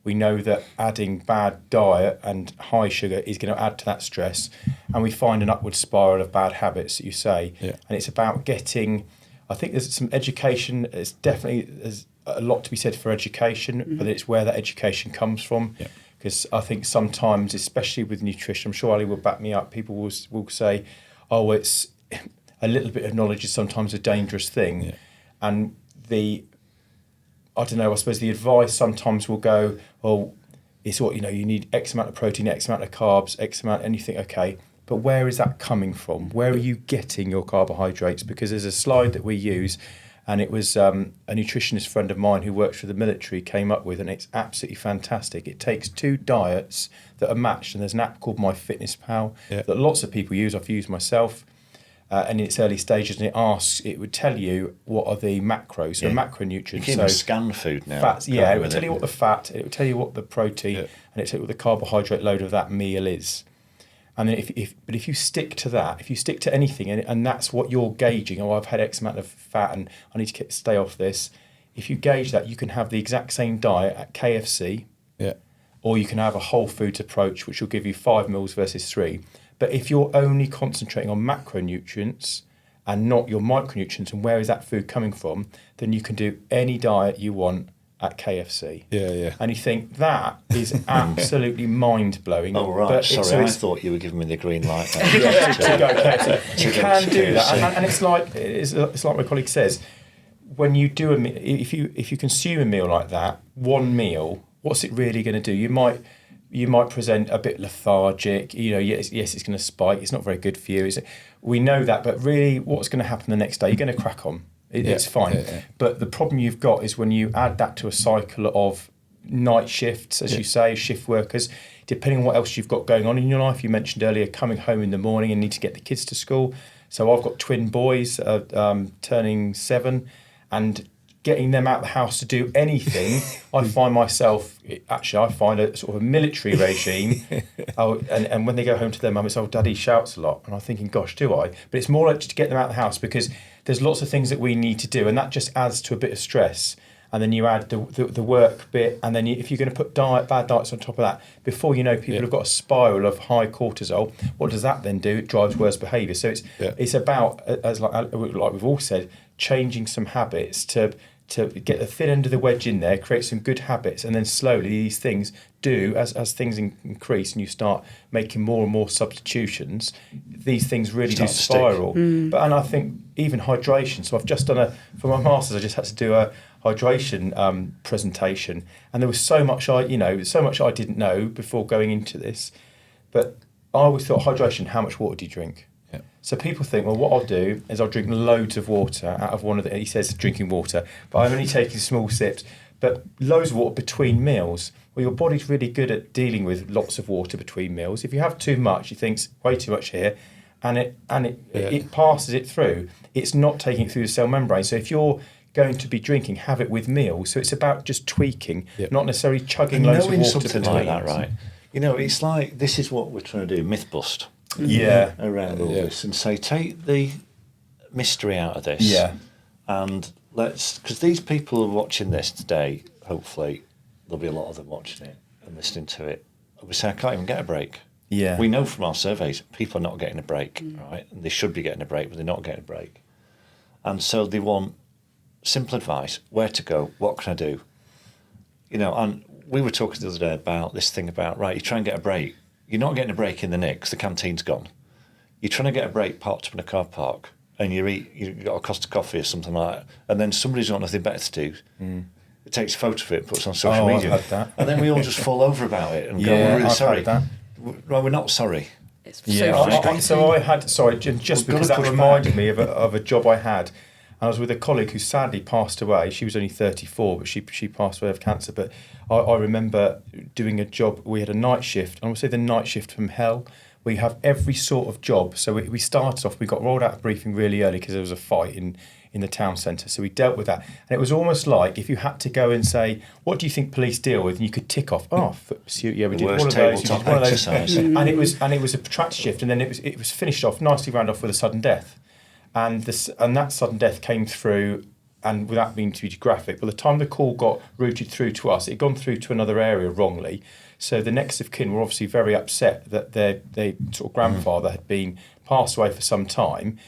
We know that adding bad diet and high sugar is going to add to that stress, and we find an upward spiral of bad habits that you say. And it's about getting, I think there's some education. There's a lot to be said for education, but it's where that education comes from. Because I think sometimes, especially with nutrition, I'm sure Ali will back me up, people will say, oh, it's a little bit of knowledge is sometimes a dangerous thing. And I don't know, I suppose the advice sometimes will go, well, it's what, you need X amount of protein, X amount of carbs, X amount, and you think, okay, but where is that coming from? Where are you getting your carbohydrates? Because there's a slide that we use, And it was a nutritionist friend of mine who works for the military came up with, and it's absolutely fantastic. It takes 2 diets that are matched, and there's an app called MyFitnessPal that lots of people use. I've used myself. And in its early stages, and it would tell you what are the macros, so macronutrients. You can even scan food now. Fats, it would tell you what the fat, it would tell you what the protein, and it would tell you what the carbohydrate load of that meal is. And then if you stick to that, if you stick to anything, and that's what you're gauging, I've had X amount of fat and I need to stay off this. If you gauge that, you can have the exact same diet at KFC, or you can have a whole foods approach, which will give you 5 meals versus 3. But if you're only concentrating on macronutrients and not your micronutrients and where is that food coming from, then you can do any diet you want at KFC. And you think that is absolutely mind-blowing. Oh, right. But Sorry, I thought you were giving me the green light. to go KFC. You can do that. And it's like my colleague says, when you do if you consume a meal like that, one meal, what's it really going to do? You might present a bit lethargic, yes, it's going to spike, it's not very good for you. We know that, but really what's going to happen the next day? You're going to crack on. It's fine. But the problem you've got is when you add that to a cycle of night shifts, as you say, shift workers, depending on what else you've got going on in your life. You mentioned earlier coming home in the morning and need to get the kids to school. So I've got twin boys turning 7, and getting them out of the house to do anything, I find a sort of a military regime. And when they go home to their mum, it's, Daddy shouts a lot. And I'm thinking, gosh, do I? But it's more like to get them out of the house, because there's lots of things that we need to do, and that just adds to a bit of stress. And then you add the work bit, and then if you're going to put bad diets on top of that, before you know, people have got a spiral of high cortisol. What does that then do? It drives worse behaviour. So it's about, as like we've all said, changing some habits to get the thin end of the wedge in there, create some good habits, and then slowly these things do, as things increase and you start making more and more substitutions, these things really do spiral. And I think even hydration. So I've just done for my masters, I just had to do a hydration presentation, and there was so much I didn't know before going into this. But I always thought, hydration, how much water do you drink? So people think, well, what I'll do is I'll drink loads of water out of he says drinking water, but I'm only taking small sips, but loads of water between meals. Well, your body's really good at dealing with lots of water between meals. If you have too much, it thinks way too much here, and it passes it through. It's not taking it through the cell membrane. So if you're going to be drinking, have it with meals. So it's about just tweaking, not necessarily chugging loads of water something between. Like that, right? It's like, this is what we're trying to do, myth bust. Around all this, and say, take the mystery out of this, and because these people are watching this today, hopefully there'll be a lot of them watching it and listening to it. We say, I can't even get a break. We know from our surveys people are not getting a break, right? And they should be getting a break, but they're not getting a break, and so they want simple advice: where to go, what can I do? And we were talking the other day about this thing about, right, you try and get a break. You're not getting a break in the nick because the canteen's gone. You're trying to get a break parked up in a car park, and you've got a Costa coffee or something like that, and then somebody's got nothing better to do. It takes a photo of it, puts it on social media, I've had that. And then we all just fall over about it and go, we're really sorry. Well, we're not sorry. It's so frustrating. Just because that reminded me of a job I had. I was with a colleague who sadly passed away. She was only 34, but she passed away of cancer. But I remember doing a job. We had a night shift. I would say the night shift from hell. We have every sort of job. So we started off, we got rolled out of briefing really early because there was a fight in the town centre. So we dealt with that. And it was almost like if you had to go and say, what do you think police deal with? And you could tick off, foot pursuit, we did one of those. And it was a protracted shift. And then it was finished off, nicely round off with a sudden death. And that sudden death came through, and without being too graphic, by the time the call got routed through to us, it had gone through to another area wrongly. So the next of kin were obviously very upset that their sort of grandfather had been passed away for some time,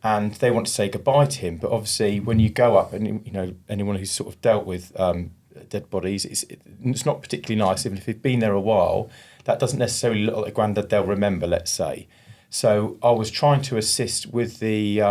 and they want to say goodbye to him. But obviously, when you go up, and anyone who's sort of dealt with dead bodies, it's not particularly nice. Even if they've been there a while, that doesn't necessarily look like a granddad they'll remember, let's say. So I was trying to assist with the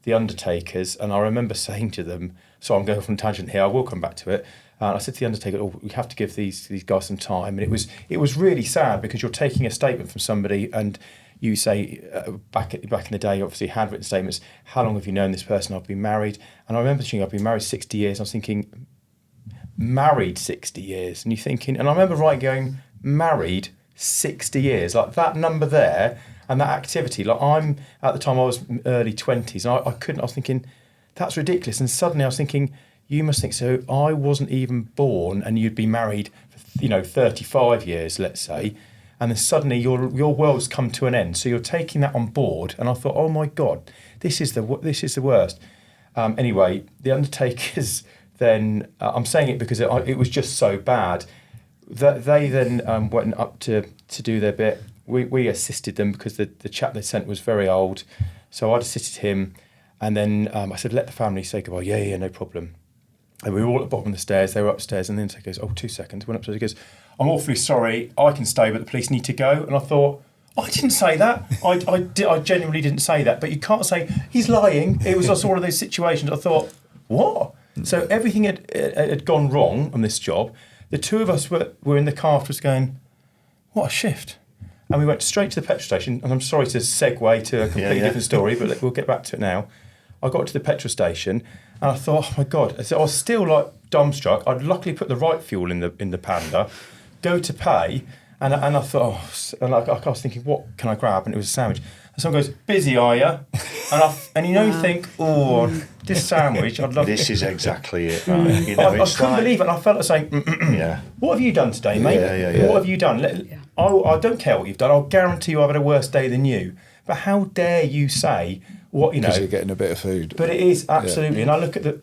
undertakers, and I remember saying to them, so I'm going from a tangent here, I will come back to it. I said to the undertaker, we have to give these guys some time. And it was really sad, because you're taking a statement from somebody and you say back in the day, obviously handwritten statements, how long have you known this person? I've been married. And I remember thinking, I've been married 60 years. I was thinking, married 60 years. And you're thinking, and I remember going, married 60 years, like that number there and that activity. Like at the time I was early 20s and I was thinking, that's ridiculous. And suddenly I was thinking, you must think so. I wasn't even born and you'd be married for, 35 years, let's say. And then suddenly your world's come to an end. So you're taking that on board. And I thought, oh my God, this is the worst. Anyway, the undertakers then, I'm saying it because it was just so bad. That they then went up to do their bit. We assisted them because the chap they sent was very old. So I'd assisted him. And then I said, let the family say goodbye. Yeah, no problem. And we were all at the bottom of the stairs. They were upstairs. And then he goes, 2 seconds. Went upstairs. He goes, I'm awfully sorry. I can stay, but the police need to go. And I thought, I didn't say that. I genuinely didn't say that. But you can't say, he's lying. It was just one of those situations. I thought, what? So everything had gone wrong on this job. The two of us were in the car afterwards going, what a shift. And we went straight to the petrol station. And I'm sorry to segue to a completely different story, but we'll get back to it now. I got to the petrol station and I thought, oh my God. So I was still like dumbstruck. I'd luckily put the right fuel in the Panda, go to pay, and I thought, I was thinking, what can I grab? And it was a sandwich. And someone goes, busy are you? And you think, this sandwich, I'd love This is exactly it, right? I couldn't believe it. And I felt like saying, what have you done today, mate? Yeah. What have you done? I don't care what you've done. I'll guarantee you I've had a worse day than you. But how dare you say what, Because you're getting a bit of food. But it is, absolutely. And I look at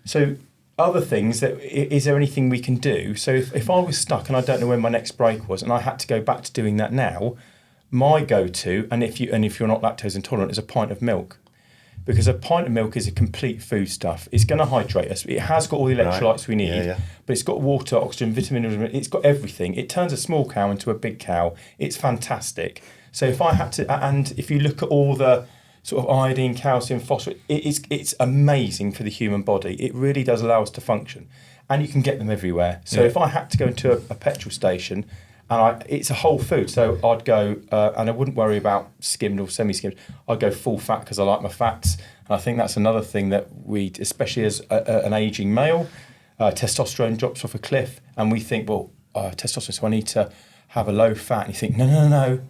so other things, is there anything we can do? So if I was stuck and I don't know when my next break was and I had to go back to doing that now, my go-to, and if you're not lactose intolerant, is a pint of milk. Because a pint of milk is a complete foodstuff. It's going to hydrate us. It has got all the electrolytes we need, but it's got water, oxygen, vitamins, it's got everything. It turns a small cow into a big cow. It's fantastic. So if I had to, and if you look at all the sort of iodine, calcium, phosphorus, it's amazing for the human body. It really does allow us to function. And you can get them everywhere. So if I had to go into a petrol station, and it's a whole food, so I'd go, and I wouldn't worry about skimmed or semi-skimmed. I'd go full fat because I like my fats. And I think that's another thing that we, especially as an ageing male, testosterone drops off a cliff, and we think, well, testosterone, so I need to have a low fat. And you think, no.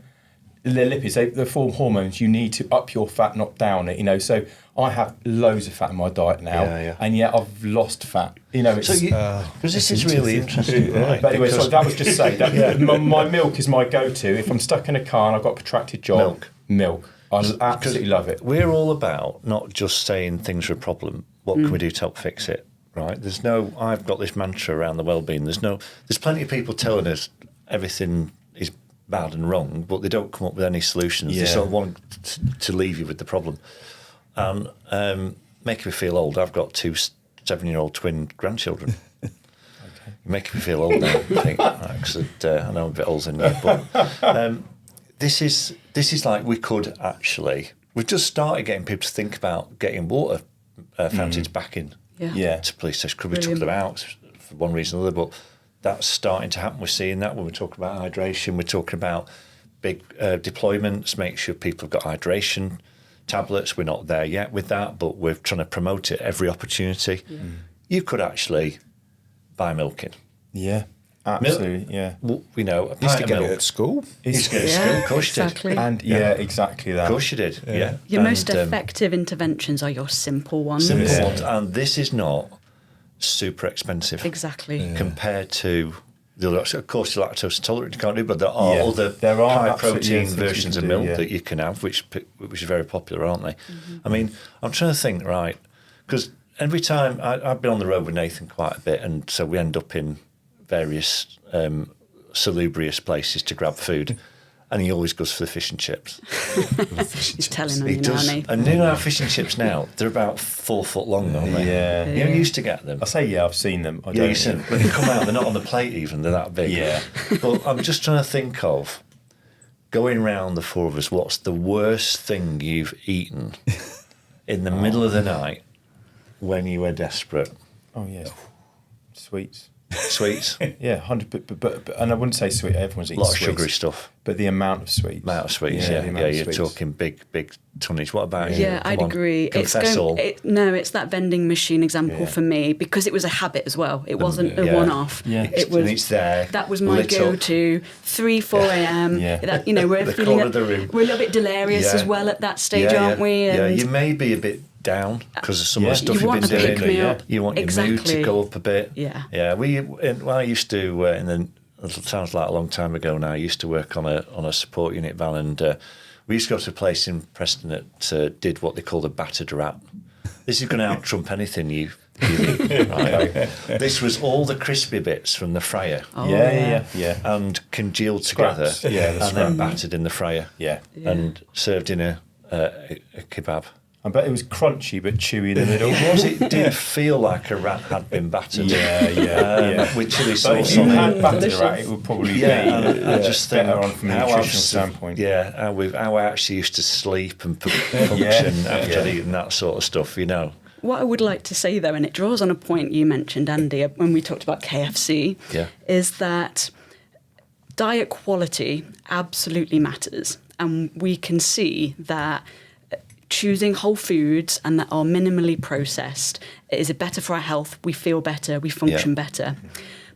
The lipids, they form hormones. You need to up your fat, not down it. So I have loads of fat in my diet now, and yet I've lost fat. It's because this is really interesting. Right? But anyway, so that was just saying that my milk is my go-to. If I'm stuck in a car and I've got a protracted job, milk. I absolutely love it. We're all about not just saying things are a problem. What can we do to help fix it? Right? I've got this mantra around the Wellbeing. There's plenty of people telling us everything is bad and wrong, but they don't come up with any solutions. They sort of want to leave you with the problem. And making me feel old. I've got 2 7-year-old twin grandchildren. You're making me feel old now. I think, because I know I'm a bit older than you. But this is like we've just started getting people to think about getting water fountains back in to police stations. Could we took them out for one reason or another, but that's starting to happen. We're seeing that when we talk about hydration. We're talking about big deployments, make sure people have got hydration tablets. We're not there yet with that, but we're trying to promote it every opportunity. You could actually buy milk in. Yeah, absolutely, Well, a pint Used to of get milk. it at school. Used to get it at school, of course you exactly. did. And exactly that. Of course you did, Your And, most effective interventions are your simple ones. simple ones. And this is not super expensive. Exactly. Compared to the other. Of course, you're lactose intolerant, you can't do, but there are other there are high absolutely protein things you versions can of do, milk that you can have, which is very popular, aren't they? I mean, I'm trying to think, right, because every time I've been on the road with Nathan quite a bit, and so we end up in various salubrious places to grab food. And he always goes for the fish and chips. He's telling on He you now, does. Nathan. And our fish and chips now, they're about 4 foot long, aren't they? Yeah. You used to get them. I say I've seen them. You've seen them. When they come out, they're not on the plate even, they're that big. Yeah. But I'm just trying to think of, going round the 4 of us, what's the worst thing you've eaten in the middle of the night when you were desperate? Oh, yeah. Sweets. Sweets. Yeah, 100. But and I wouldn't say sweet. Everyone's A eating lot of sweets, sugary stuff. but the amount of sweets. Amount of sweets, the yeah. amount Yeah, of you're sweets. talking big tonnage. What about you? Yeah, I'd Come on, agree. Confess all. It's that vending machine example Yeah. for me, because it was a habit as well. It wasn't a yeah. one-off. Yeah. It was. And it's there. That was my lit up. go-to. 3-4 a.m. Yeah. That, we're The feeling corner of the room. we're a little bit delirious Yeah. as well at that stage, aren't we? Yeah, And you may be a bit down because of some of Yeah. the stuff you you've want been to doing. pick me up. You want your mood to Exactly. go up a bit. Yeah. Yeah. I used to, it sounds like a long time ago now, I used to work on a support unit van, and we used to go to a place in Preston that did what they called a battered rat. This is going to out-trump anything you've eaten, right? This was all the crispy bits from the fryer Oh, yeah. and congealed together Scraps. Yeah, the and then battered in the fryer Yeah. and served in a kebab. I bet it was crunchy but chewy in the middle. It did feel like a rat had been battered. Yeah. With chili But sauce if you on had it. battered Delicious. rat, it would probably Yeah, be I just think better on from a how nutritional I've s- standpoint. Yeah, how I actually used to sleep and function after I'd eaten that sort of stuff, What I would like to say, though, and it draws on a point you mentioned, Andy, when we talked about KFC, Yeah. is that diet quality absolutely matters. And we can see that choosing whole foods and that are minimally processed is better for our health. We feel better, we function better.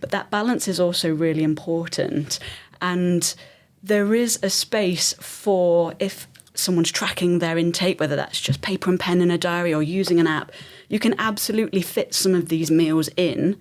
But that balance is also really important. And there is a space for, if someone's tracking their intake, whether that's just paper and pen in a diary or using an app, you can absolutely fit some of these meals in.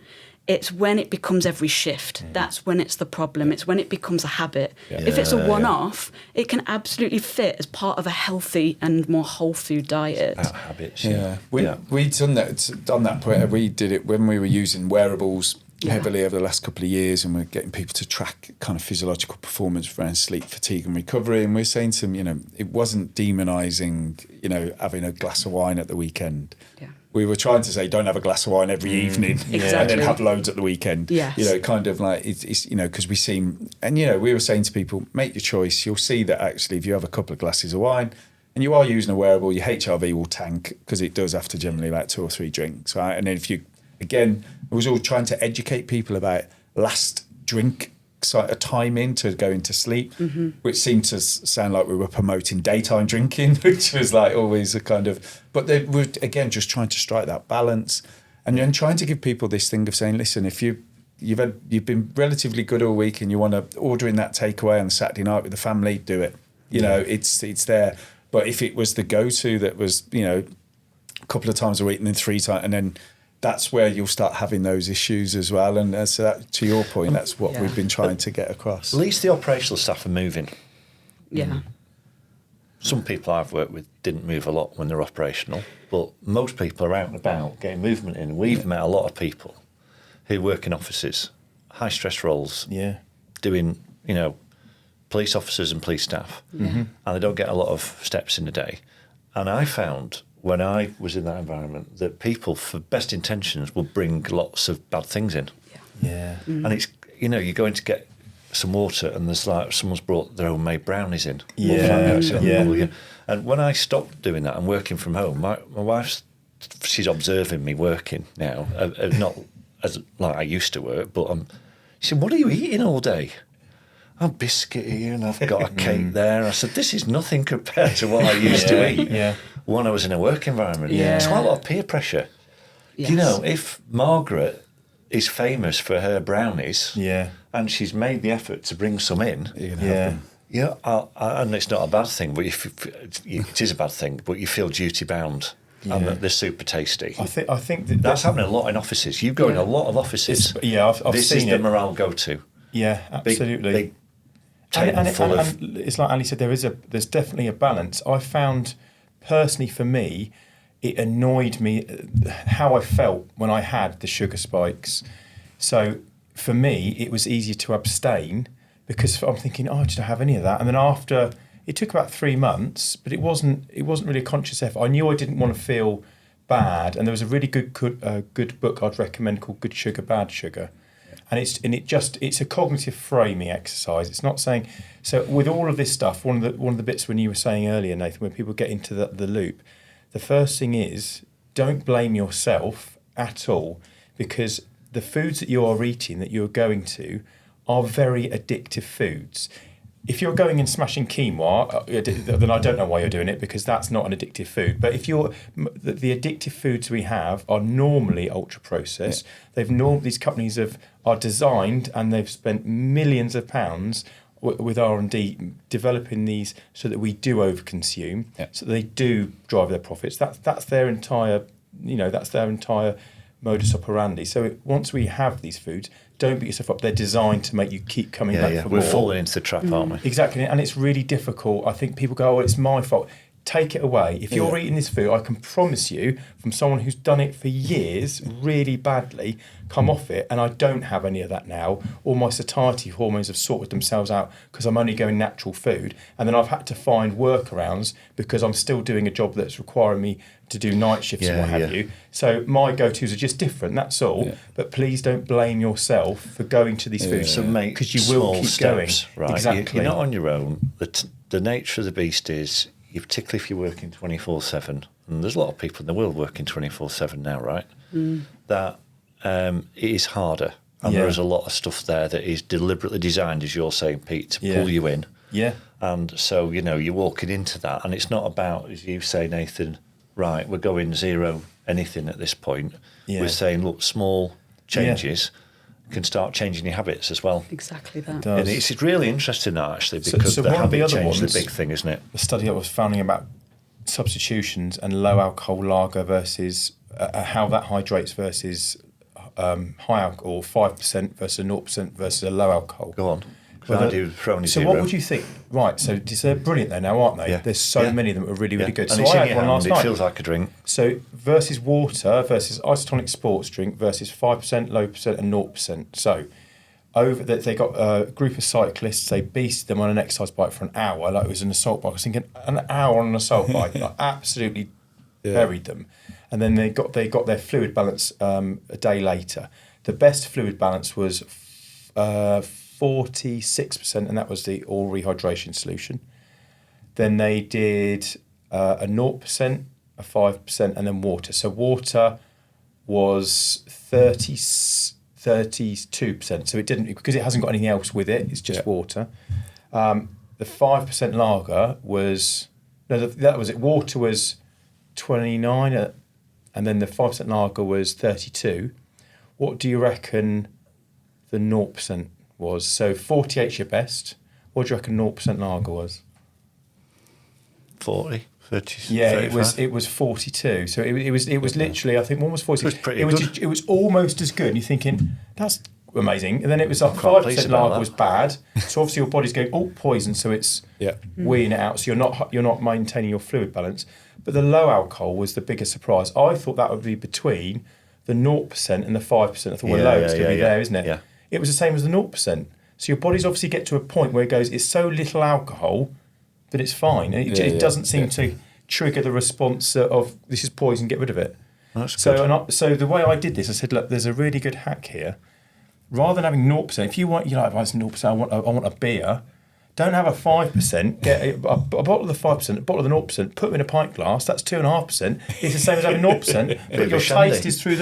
It's when it becomes every shift. That's when it's the problem. It's when it becomes a habit. If it's a one-off, it can absolutely fit as part of a healthy and more whole food diet. About habits. Yeah, we'd done that on that point. We did it when we were using wearables heavily over the last couple of years, and we're getting people to track kind of physiological performance around sleep, fatigue, and recovery. And we're saying to them, it wasn't demonising, having a glass of wine at the weekend. Yeah. We were trying to say, don't have a glass of wine every evening, and Exactly. then have loads at the weekend. Yes. Kind of like it's because we seem, and we were saying to people, make your choice. You'll see that actually, if you have a couple of glasses of wine, and you are using a wearable, your HRV will tank because it does after generally about 2 or 3 drinks, right? And then if you, again, it was all trying to educate people about last drink a time in to go into sleep, which seemed to sound like we were promoting daytime drinking, which was like always a kind of, but they were again just trying to strike that balance, and then trying to give people this thing of saying, listen, if you've been relatively good all week and you want to order in that takeaway on the Saturday night with the family, do it. It's there. But if it was the go-to that was a couple of times a week and then 3 times, and then that's where you'll start having those issues as well. And so that, to your point, that's what we've been trying to get across. At least the operational staff are moving. Yeah. Some people I've worked with didn't move a lot when they're operational, but most people are out and about getting movement in. We've met a lot of people who work in offices, high stress roles, doing, police officers and police staff, and they don't get a lot of steps in a day. And I found when I was in that environment that people, for best intentions, will bring lots of bad things in. And it's, you're going to get some water and there's like someone's brought their own made brownies in. And when I stopped doing that and working from home, my wife's, she's observing me working now, not as like I used to work, but she said, what are you eating all day? I'm biscuit here and I've got a cake there. I said, this is nothing compared to what I used to eat when I was in a work environment. It's quite a lot of peer pressure. Yes. If Margaret is famous for her brownies and she's made the effort to bring some in, and it's not a bad thing, but it is a bad thing, but you feel duty bound. And they're super tasty. I think that's happening a lot in offices. You go in a lot of offices. I've this seen is the it. morale go-to. Yeah, absolutely. Big table full of. And it's like Ali said, there's definitely a balance. I found personally for me, it annoyed me how I felt when I had the sugar spikes. So for me, it was easier to abstain because I'm thinking, did I have any of that? And then after, it took about 3 months, but it wasn't really a conscious effort. I knew I didn't want to feel bad, and there was a really good book I'd recommend called Good Sugar, Bad Sugar. And it's a cognitive framing exercise. It's not saying, so with all of this stuff, one of the bits when you were saying earlier, Nathan, when people get into the loop, the first thing is don't blame yourself at all, because the foods that you are eating, that you're going to, are very addictive foods. If you're going and smashing quinoa, then I don't know why you're doing it, because that's not an addictive food. But if the addictive foods we have are normally ultra processed. These companies are designed, and they've spent millions of pounds with R&D developing these so that we do overconsume, so that they do drive their profits. That's their entire, modus operandi. So once we have these foods, don't beat yourself up. They're designed to make you keep coming back for more. We're falling into the trap, aren't we? Exactly, and it's really difficult. I think people go, "Oh, it's my fault." Take it away. If you're eating this food, I can promise you, from someone who's done it for years, really badly, come off it, and I don't have any of that now. All my satiety hormones have sorted themselves out because I'm only going natural food, and then I've had to find workarounds because I'm still doing a job that's requiring me to do night shifts and what have you. So my go-tos are just different, that's all. Yeah. But please don't blame yourself for going to these foods. So make because you will keep steps, going. Right? Exactly. You're not on your own. The nature of the beast is, particularly if you're working 24/7, and there's a lot of people in the world working 24/7 now, right? That it is harder, and there is a lot of stuff there that is deliberately designed, as you're saying, Pete, to pull you in. Yeah. And so, you're walking into that, and it's not about, as you say, Nathan, right, we're going zero anything at this point. Yeah. We're saying, look, small changes can start changing your habits as well. Exactly that. And it's really interesting, that, actually, because the habit change is the big thing, isn't it? The study I was founding about substitutions and low alcohol lager versus how that hydrates versus high alcohol, 5% versus 0% versus a low alcohol. Go on. So what would you think? Right, so they're brilliant there now, aren't they? Yeah. There's so many of them that are really, really good. And so it's I in had your one hand, last night. It feels like a drink. So versus water versus isotonic sports drink versus 5%, low percent and 0%. So they got a group of cyclists, they beasted them on an exercise bike for an hour, like it was an assault bike. I was thinking, an hour on an assault bike, like absolutely buried them. And then they got their fluid balance a day later. The best fluid balance was 46%, and that was the all rehydration solution. Then they did a 0%, a 5%, and then water. So water was 32%. So it didn't, because it hasn't got anything else with it. It's just water. The 5% lager was that was it. Water was 29, and then the 5% lager was 32. What do you reckon the 0% was? So 48's your best. What do you reckon 0% lager was? 40, 30. Yeah, 35. it was 42. So it was literally, I think one was 40. It was pretty good. It was almost as good. And you're thinking, that's amazing. And then it was like 5% lager was bad. So obviously your body's going, poison. So it's weeing it out. So you're not maintaining your fluid balance. But the low alcohol was the biggest surprise. I thought that would be between the 0% and the 5%. I thought, low, it's going to be there, isn't it? Yeah. It was the same as the 0%. So your body's obviously get to a point where it goes, it's so little alcohol that it's fine. And it doesn't seem to trigger the response of, this is poison, get rid of it. That's good. So the way I did this, I said, look, there's a really good hack here. Rather than having 0%, if you want, if I was 0%, I want a beer, don't have a 5%, get a bottle of the 5%, a bottle of the 0%, put them in a pint glass, that's 2.5%. It's the same as having 0%, but your taste is through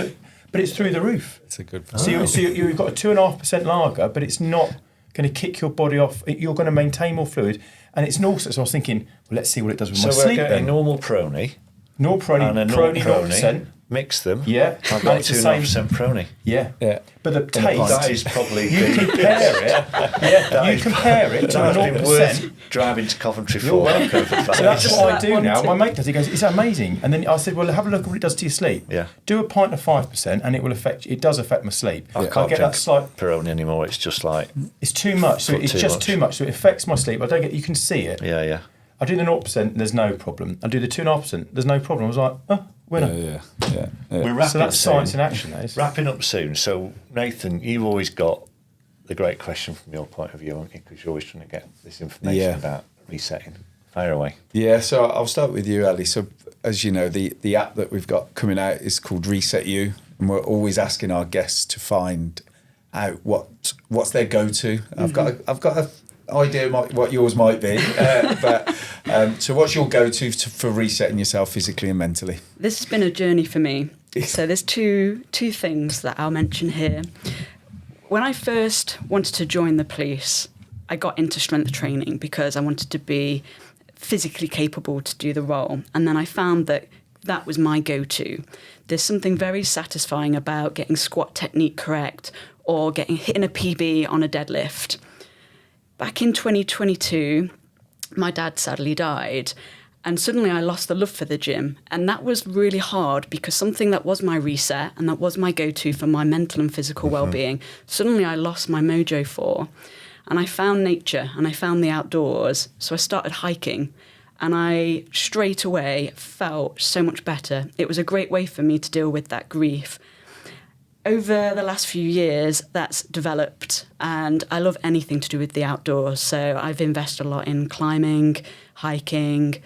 the roof. It's a good So you've got a 2.5% lager, but it's not going to kick your body off. You're going to maintain more fluid. And it's also, so I was thinking, well, let's see what it does with my sleep then. A normal Prony. Normal Prony, and a Prony 0%. Mix them. Yeah. I've got 2.5% Prony. Yeah. But the taste. That is probably you compare it. Yeah. You compare it to a 0%. Driving to Coventry for. You're welcome. So that's what I do now. My mate does. He goes, it's amazing. And then I said, well, have a look at what it does to your sleep. Yeah. Do a pint of 5%, and it does affect my sleep. I can't get that slight Peroni anymore. It's just like it's too much. So it's just too much. So it affects my sleep. I don't get. You can see it. Yeah. I do the 0%, there's no problem. I do the 2.5%, there's no problem. I was like, winner. Yeah. We're wrapping so that's up science soon. in action, that is. Wrapping up soon. So, Nathan, you've always got the great question from your point of view, haven't you? Because you're always trying to get this information about resetting. Fire away. Yeah, so I'll start with you, Ali. So, as you know, the app that we've got coming out is called ResetU, and we're always asking our guests to find out what's their go-to. Mm-hmm. I've got a idea what yours might be, but so what's your go-to for resetting yourself physically and mentally? This has been a journey for me. So there's two things that I'll mention here. When I first wanted to join the police, I got into strength training because I wanted to be physically capable to do the role. And then I found that was my go-to. There's something very satisfying about getting squat technique correct or hitting a PB on a deadlift. Back in 2022, my dad sadly died. And suddenly I lost the love for the gym. And that was really hard because something that was my reset and that was my go-to for my mental and physical well-being, suddenly I lost my mojo for. And I found nature and I found the outdoors. So I started hiking and I straight away felt so much better. It was a great way for me to deal with that grief. Over the last few years, that's developed and I love anything to do with the outdoors. So I've invested a lot in climbing, hiking,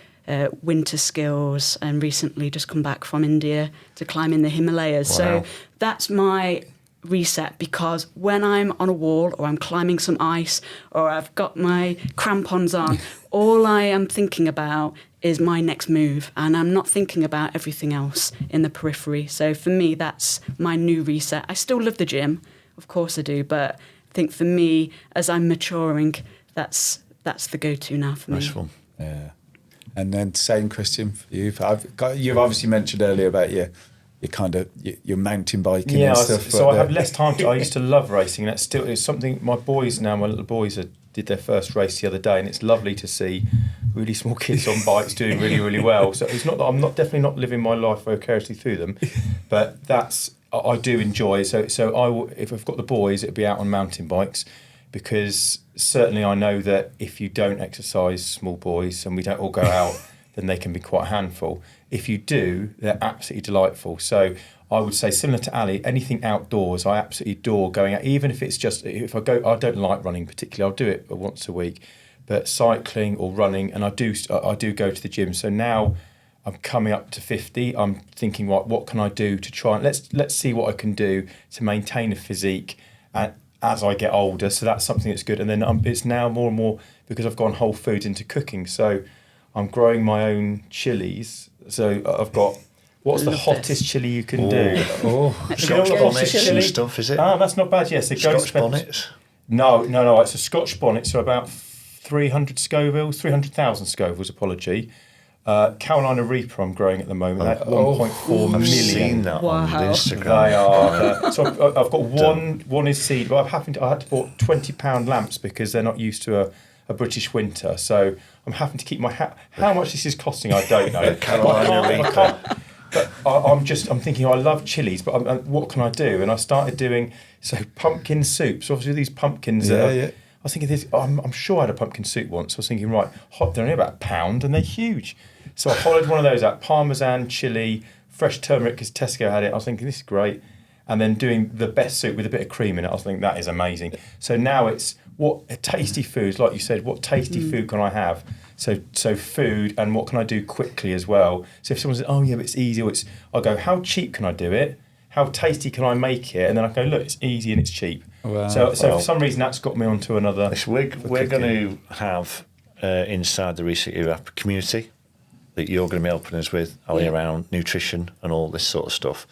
winter skills, and recently just come back from India to climb in the Himalayas. Wow. So that's my reset, because when I'm on a wall or I'm climbing some ice or I've got my crampons on, all I am thinking about is my next move and I'm not thinking about everything else in the periphery. So for me, that's my new reset. I still love the gym, of course I do, but I think for me, as I'm maturing, that's the go-to now for me. Nice one. Yeah. And then same question for you. You've obviously mentioned earlier about your mountain biking and stuff. So I have less time. I used to love racing. And it's something my little boys did their first race the other day, and it's lovely to see really small kids on bikes doing really, really well. So it's not that I'm definitely not living my life vicariously through them, but I do enjoy. So I will, if I've got the boys, it'll be out on mountain bikes, because certainly I know that if you don't exercise small boys and we don't all go out, then they can be quite a handful. If you do, they're absolutely delightful. So I would say, similar to Ali, anything outdoors, I absolutely adore going out, even if it's just, if I go, I don't like running particularly, I'll do it once a week, but cycling or running, and I do go to the gym. So now I'm coming up to 50, I'm thinking, right, what can I do to try and let's see what I can do to maintain a physique as I get older. So that's something that's good. And then it's now more and more, because I've gone whole foods into cooking. So I'm growing my own chilies. So I've got, what's the hottest chili you can do? Scotch bonnets and stuff, is it? That's not bad, yes. Scotch bonnets? No, it's a Scotch bonnet. So about 300,000 Scovilles, apology. Carolina Reaper I'm growing at the moment at 1.4 million. I've seen that on Instagram. They are. So I've got one is seed. But I had to bought £20 lamps because they're not used to a British winter. So I'm having to keep my how much this is costing, I don't know. Carolina Reaper. But I'm thinking, I love chilies, but what can I do? And I started doing pumpkin soup. So obviously these pumpkins. I was thinking this. I'm sure I had a pumpkin soup once. I was thinking, right, they're only about £1 and they're huge. So I hollowed one of those out: Parmesan, chili, fresh turmeric, because Tesco had it. I was thinking, this is great. And then doing the best soup with a bit of cream in it. I was thinking, that is amazing. So now it's tasty foods, like you said. What tasty food can I have? So food, and what can I do quickly as well? So if someone says, oh yeah, but it's easy, I'll go, how cheap can I do it? How tasty can I make it? And then I go, look, it's easy and it's cheap. Wow. So for some reason that's got me onto another. We're going to have inside the ResetU app community that you're going to be helping us with, Ali, around nutrition and all this sort of stuff.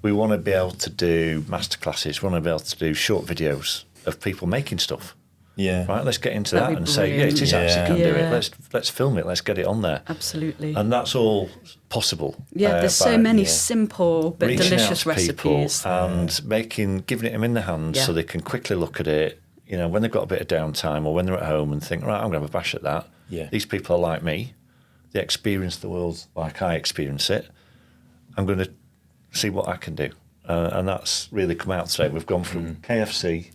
We want to be able to do masterclasses. We want to be able to do short videos of people making stuff. Yeah. Right. Let's get into that and say, it is actually can do it. Let's film it. Let's get it on there. Absolutely. And that's all possible. Yeah. There's so many simple but delicious recipes, and giving it them in their hands so they can quickly look at it. You know, when they've got a bit of downtime or when they're at home and think, right, I'm going to have a bash at that. Yeah. These people are like me. They experience the world like I experience it. I'm going to see what I can do. And that's really come out today. We've gone from KFC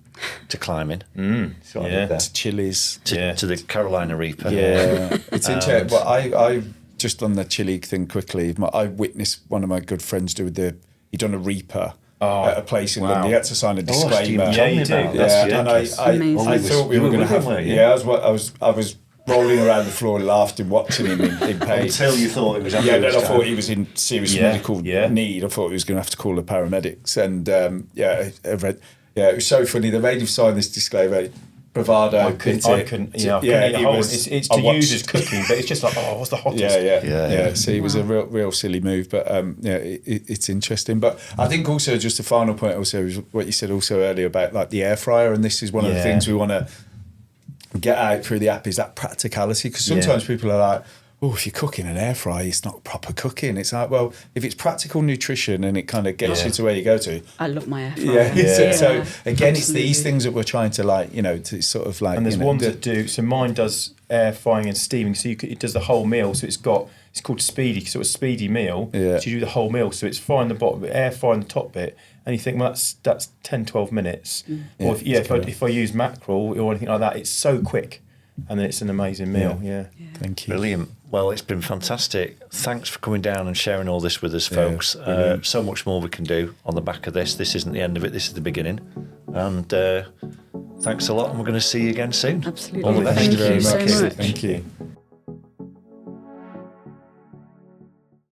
to climbing. To chilies. To the Carolina Reaper. Yeah. It's interesting. But I just on the chili thing quickly, I witnessed one of my good friends he done a Reaper at a place in London. He had to sign a disclaimer. You do. And I thought we were going to have... Yeah, I was rolling around the floor laughing, watching him in pain. Until you thought it was... then I thought he was in serious medical need. I thought he was going to have to call the paramedics. And I read... Yeah, it was so funny. They made him sign this disclaimer. bravado. I couldn't eat a whole. It's to use as cooking, but it's just like, oh, what's the hottest? Yeah. So it was a real silly move, but it's interesting. But I think also just a final point also is what you said also earlier about like the air fryer, and this is one of the things we want to get out through the app is that practicality, because sometimes people are like, oh, if you're cooking an air fry, it's not proper cooking. It's like, well, if it's practical nutrition and it kind of gets you to where you go to. I love my air fryer. So again, it's these things that we're trying to like, to sort of like. And there's ones that do. So mine does air frying and steaming. So it does the whole meal. So it's called speedy. So it's a speedy meal. Yeah. So you do the whole meal. So it's frying the bottom, air frying the top bit. And you think, well, that's 10, 12 minutes. Or if I use mackerel or anything like that, it's so quick. And then it's an amazing meal. Yeah. Thank you. Brilliant. Well, it's been fantastic. Thanks for coming down and sharing all this with us, folks. So much more we can do on the back of this. This isn't the end of it. This is the beginning. And thanks a lot. And we're going to see you again soon. Absolutely. All the best. Thank you so much. Thank you.